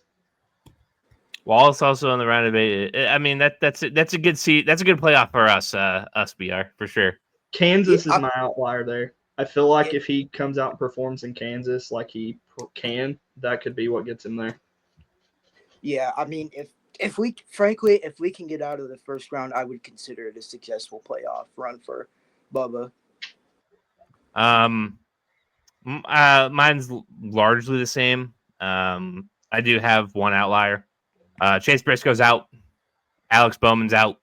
Wallace also on the round of 8. I mean, that's a good seat. That's a good playoff for us BR for sure. Kansas is my outlier there. I feel like if he comes out and performs in Kansas like he can, that could be what gets him there. Yeah, I mean, if we can get out of the first round, I would consider it a successful playoff run for Bubba. Mine's largely the same. I do have one outlier. Chase Briscoe's out. Alex Bowman's out.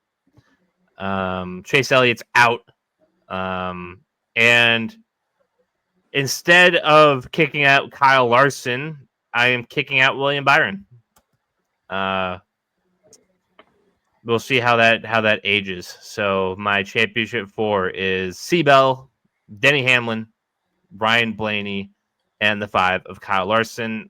Chase Elliott's out. And instead of kicking out Kyle Larson, I am kicking out William Byron. We'll see how that ages. So my championship 4 is Seabell, Denny Hamlin, Ryan Blaney, and the 5 of Kyle Larson.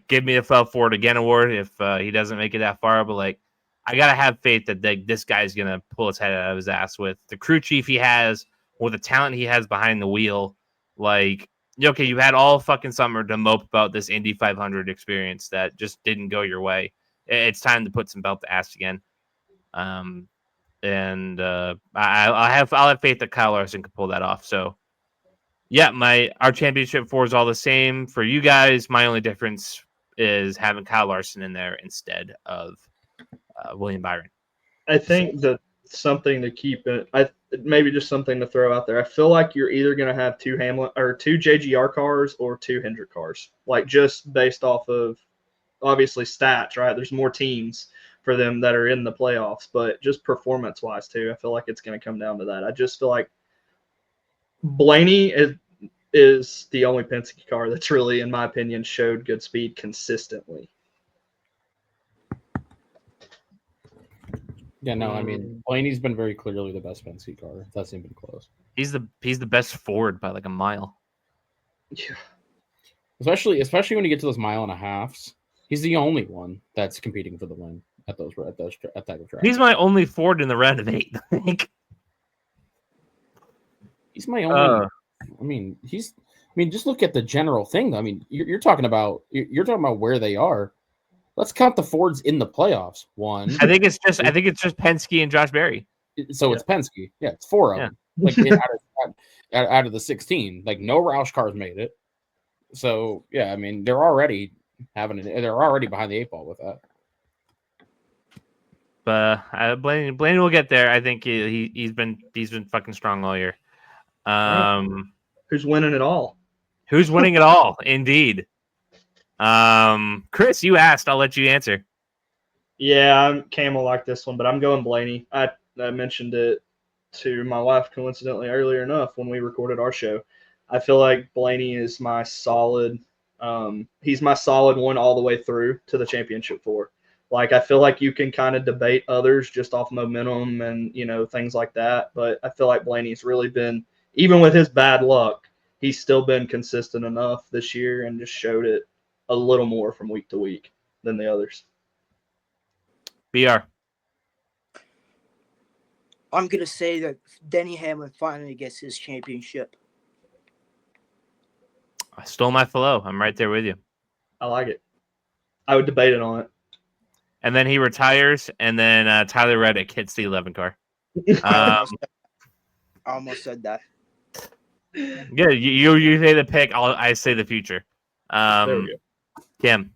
Give me a Fell Forward Again award if he doesn't make it that far, but like I gotta have faith that this guy's gonna pull his head out of his ass with the crew chief he has, with the talent he has behind the wheel. Like, okay, you had all fucking summer to mope about this Indy 500 experience that just didn't go your way. It's time to put some belt to ass again. I'll have faith that Kyle Larson can pull that off. So. Yeah, our championship 4 is all the same for you guys. My only difference is having Kyle Larson in there instead of William Byron. I think that something to keep it. Maybe just something to throw out there. I feel like you're either going to have 2 Hamlin or 2 JGR cars or 2 Hendrick cars, like just based off of obviously stats, right? There's more teams for them that are in the playoffs, but just performance wise too, I feel like it's going to come down to that. I just feel like Blaney is the only Penske car that's really, in my opinion, showed good speed consistently. Yeah, no, I mean Blaney's been very clearly the best Penske car. That's even close. He's the best Ford by like a mile. Yeah. Especially when you get to those 1.5 miles, he's the only one that's competing for the win at that type of track. He's my only Ford in the round of 8. I think. He's my only. Just look at the general thing. I mean, you're talking about where they are. Let's count the Fords in the playoffs. 1. I think it's just Penske and Josh Berry. So it's Penske. Yeah, it's 4 of them. Like out of the 16, like no Roush cars made it. So yeah, I mean they're already behind the 8 ball with that. But Blaney will get there. I think he's been fucking strong all year. Who's winning it all? Who's winning it all? Indeed. Chris, you asked. I'll let you answer. Yeah, I'm Camel like this one, but I'm going Blaney. I mentioned it to my wife coincidentally earlier enough when we recorded our show. I feel like Blaney is my solid. He's my solid one all the way through to the championship 4. Like I feel like you can kind of debate others just off momentum and things like that, but I feel like Blaney's really been, even with his bad luck, he's still been consistent enough this year and just showed it a little more from week to week than the others. BR. I'm going to say that Denny Hamlin finally gets his championship. I stole my flow. I'm right there with you. I like it. I would debate it on it. And then he retires, and then Tyler Reddick hits the 11 car. I almost said that. Yeah, you say the pick. I say the future. There we go. Kim.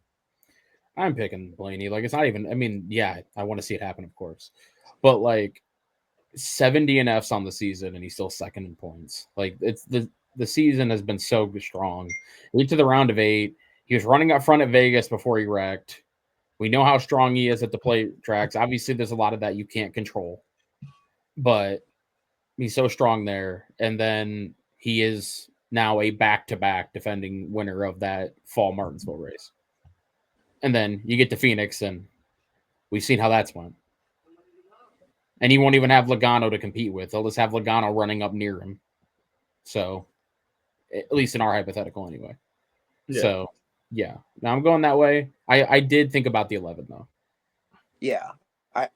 I'm picking Blaney. Like it's not even. I mean, yeah, I want to see it happen, of course, but like 7 DNFs on the season, and he's still second in points. Like it's the season has been so strong. We to the round of 8. He was running up front at Vegas before he wrecked. We know how strong he is at the plate tracks. Obviously, there's a lot of that you can't control, but he's so strong there. And then he is now a back-to-back defending winner of that fall Martinsville race. And then you get to Phoenix, and we've seen how that's went. And he won't even have Logano to compete with. He'll just have Logano running up near him. So, at least in our hypothetical anyway. Yeah. So, yeah. Now I'm going that way. I did think about the 11, though. Yeah. I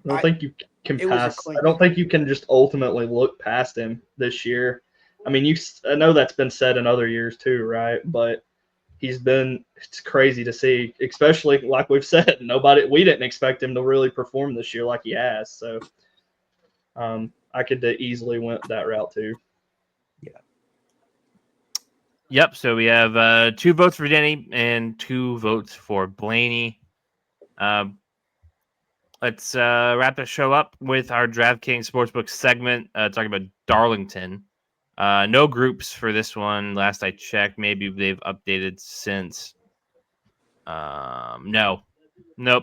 don't think you can pass. I don't think you can just ultimately look past him this year. I mean, I know that's been said in other years too, right? But it's crazy to see, especially like we've said, we didn't expect him to really perform this year like he has. So I could easily went that route too. Yeah. Yep. So we have 2 votes for Denny and 2 votes for Blaney. Let's wrap the show up with our DraftKings Sportsbook segment, talking about Darlington. No groups for this one. Last I checked, maybe they've updated since. Nope,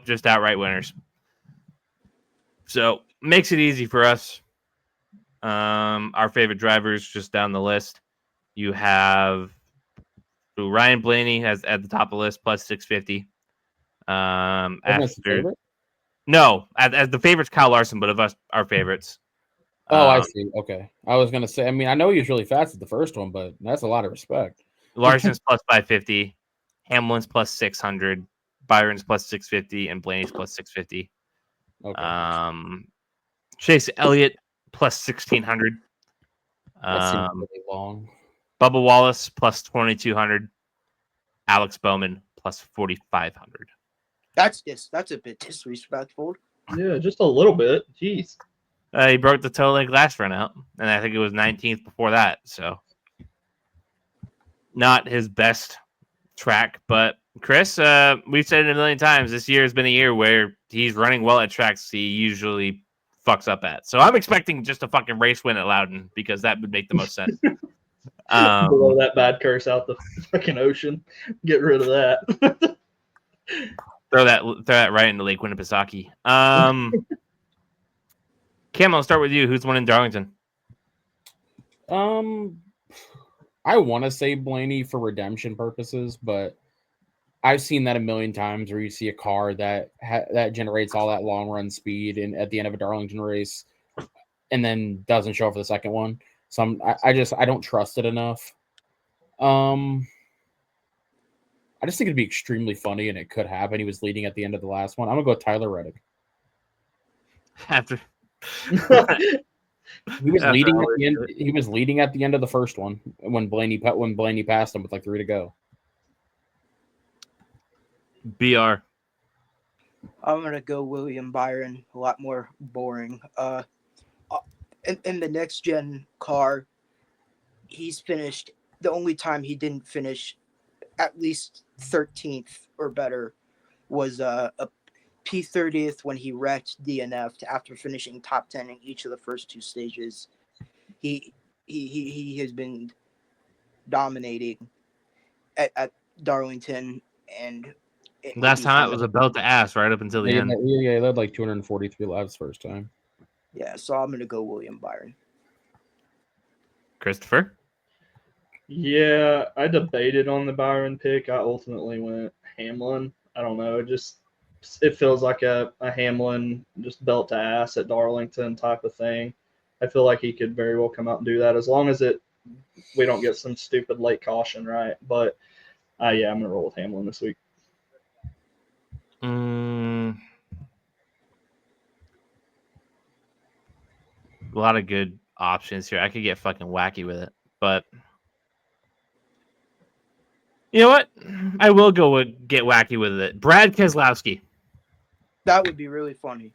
just outright winners. So makes it easy for us. Our favorite drivers just down the list. You have Ryan Blaney at the top of the list plus 650. After no, as the favorites, Kyle Larson, but of us, our favorites. Oh, I see. Okay, I was gonna say. I mean, I know he was really fast at the first one, but that's a lot of respect. Larson's plus 550, Hamlin's plus 600, Byron's plus 650, and Blaney's plus 650. Okay. Chase Elliott plus 1600. That seems really long. Bubba Wallace plus 2200. Alex Bowman plus 4500. That's a bit disrespectful. Yeah, just a little bit. Jeez. He broke the toe leg last run out, and I think it was 19th before that. So not his best track, but Chris, we've said it a million times. This year has been a year where he's running well at tracks he usually fucks up at. So I'm expecting just a fucking race win at Loudon because that would make the most sense. Blow that bad curse out the fucking ocean. Get rid of that. throw that right into Lake Winnipesaukee. Cam, I'll start with you. Who's winning Darlington? I want to say Blaney for redemption purposes, but I've seen that a million times where you see a car that generates all that long run speed and at the end of a Darlington race, and then doesn't show up for the second one. So I don't trust it enough. I just think it'd be extremely funny, and it could happen. He was leading at the end of the last one. I'm gonna go with Tyler Reddick. After he was leading at the end. He was leading at the end of the first one when Blaney passed him with like 3 to go. BR. I'm gonna go William Byron. A lot more boring. in the next gen car, he's finished. The only time he didn't finish at least 13th or better was a P30th when he wrecked DNF after finishing top 10 in each of the first two stages. He has been dominating at Darlington, and Last time it was a belt to ass right up until the end. Yeah, he led like 243 laps first time. Yeah, so I'm gonna go William Byron. Christopher? Yeah, I debated on the Byron pick. I ultimately went Hamlin. I don't know. It feels like a Hamlin just belt to ass at Darlington type of thing. I feel like he could very well come out and do that as long as we don't get some stupid late caution, right? But yeah, I'm gonna roll with Hamlin this week. A lot of good options here. I could get fucking wacky with it, but you know what? I will get wacky with it. Brad Keselowski. That would be really funny.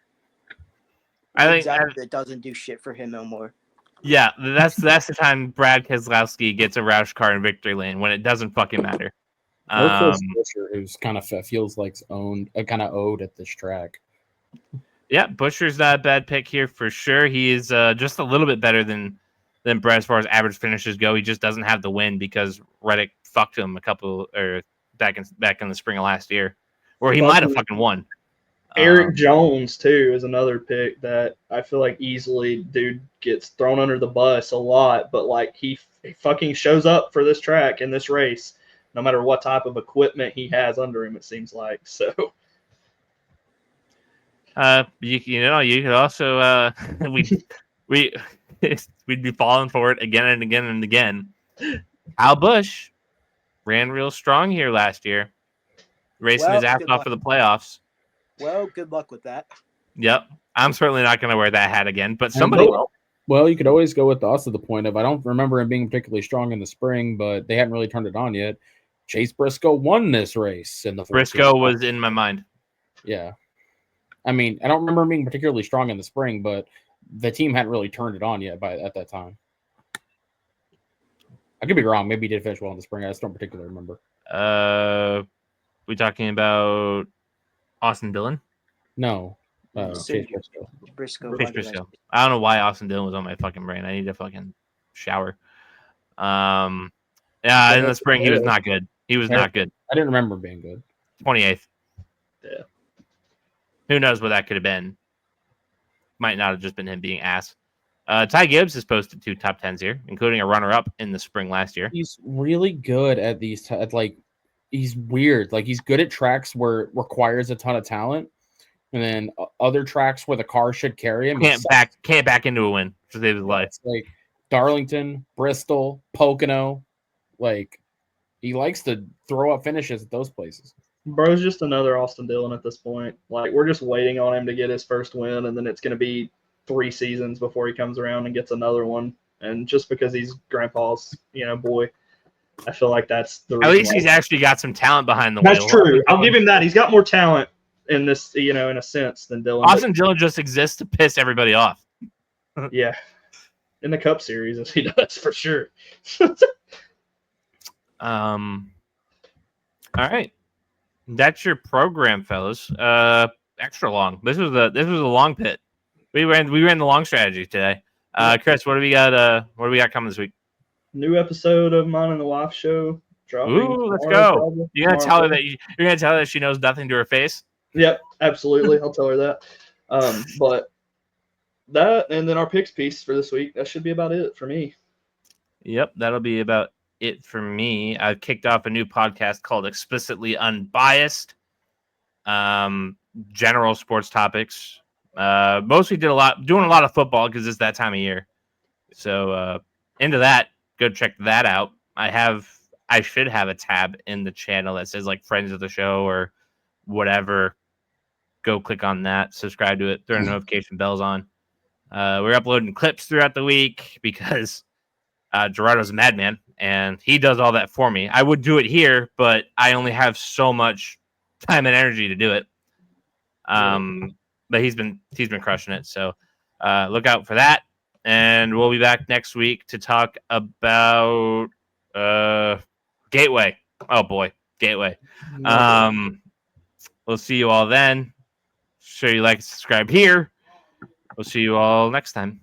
I think that doesn't do shit for him no more. Yeah, that's the time Brad Keselowski gets a Roush car in victory lane when it doesn't fucking matter. Or Chris Buescher, who's kind of feels like kind of owed at this track. Yeah, Buescher's not a bad pick here for sure. He is just a little bit better than Brad as far as average finishes go. He just doesn't have the win because Reddick fucked him back in the spring of last year, where he might have fucking won. Eric Jones too is another pick that I feel like easily dude gets thrown under the bus a lot, but like he fucking shows up for this track in this race, no matter what type of equipment he has under him. It seems like so. You could also we'd be falling for it again and again and again. Al Busch ran real strong here last year, racing his ass off for the playoffs. Well, good luck with that. Yep. I'm certainly not going to wear that hat again, but somebody will. Well, you could always go with also the point of I don't remember him being particularly strong in the spring, but they hadn't really turned it on yet. Chase Briscoe won this race in the Briscoe was in my mind. Yeah. I mean, I don't remember him being particularly strong in the spring, but the team hadn't really turned it on yet at that time. I could be wrong. Maybe he did finish well in the spring. I just don't particularly remember. We talking about Austin Dillon? No. Chase Briscoe. Chase Briscoe. I don't know why Austin Dillon was on my fucking brain. I need to fucking shower. Yeah, in the spring he was not good. He was not good. I didn't remember him being good. 28th. Yeah. Who knows what that could have been? Might not have just been him being ass. Ty Gibbs has posted 2 top 10s here, including a runner-up in the spring last year. He's really good at these. He's weird. Like, he's good at tracks where it requires a ton of talent, and then other tracks where the car should carry him. Can't back into a win to save his life. Like Darlington, Bristol, Pocono. Like, he likes to throw up finishes at those places. Bro's just another Austin Dillon at this point. Like, we're just waiting on him to get his first win, and then it's going to be 3 seasons before he comes around and gets another one. And just because he's grandpa's, boy, I feel like that's the reason. At least he's actually got some talent behind the wheel. That's true. I'll give him that. He's got more talent in this, in a sense, than Dillon. Austin Dillon just exists to piss everybody off. Yeah. In the Cup Series, as he does, for sure. All right. That's your program, fellas. Extra long. This was a long pit. We ran the long strategy today. Chris, what do we got? What do we got coming this week? New episode of Mine and the Wife show. Dropping. Ooh, let's go! You're gonna tell her that she knows nothing to her face. Yep, absolutely. I'll tell her that. But that, and then our picks piece for this week. That should be about it for me. Yep, that'll be about it for me. I've kicked off a new podcast called Explicitly Unbiased. General sports topics. Mostly doing a lot of football because it's that time of year. So into that, go check that out. I should have a tab in the channel that says like friends of the show or whatever. Go click on that, subscribe to it, turn notification bells on. We're uploading clips throughout the week because Gerardo's a madman and he does all that for me. I would do it here, but I only have so much time and energy to do it. But he's been crushing it. So look out for that. And we'll be back next week to talk about Gateway. Oh boy, Gateway. We'll see you all then. Sure you like and subscribe here. We'll see you all next time.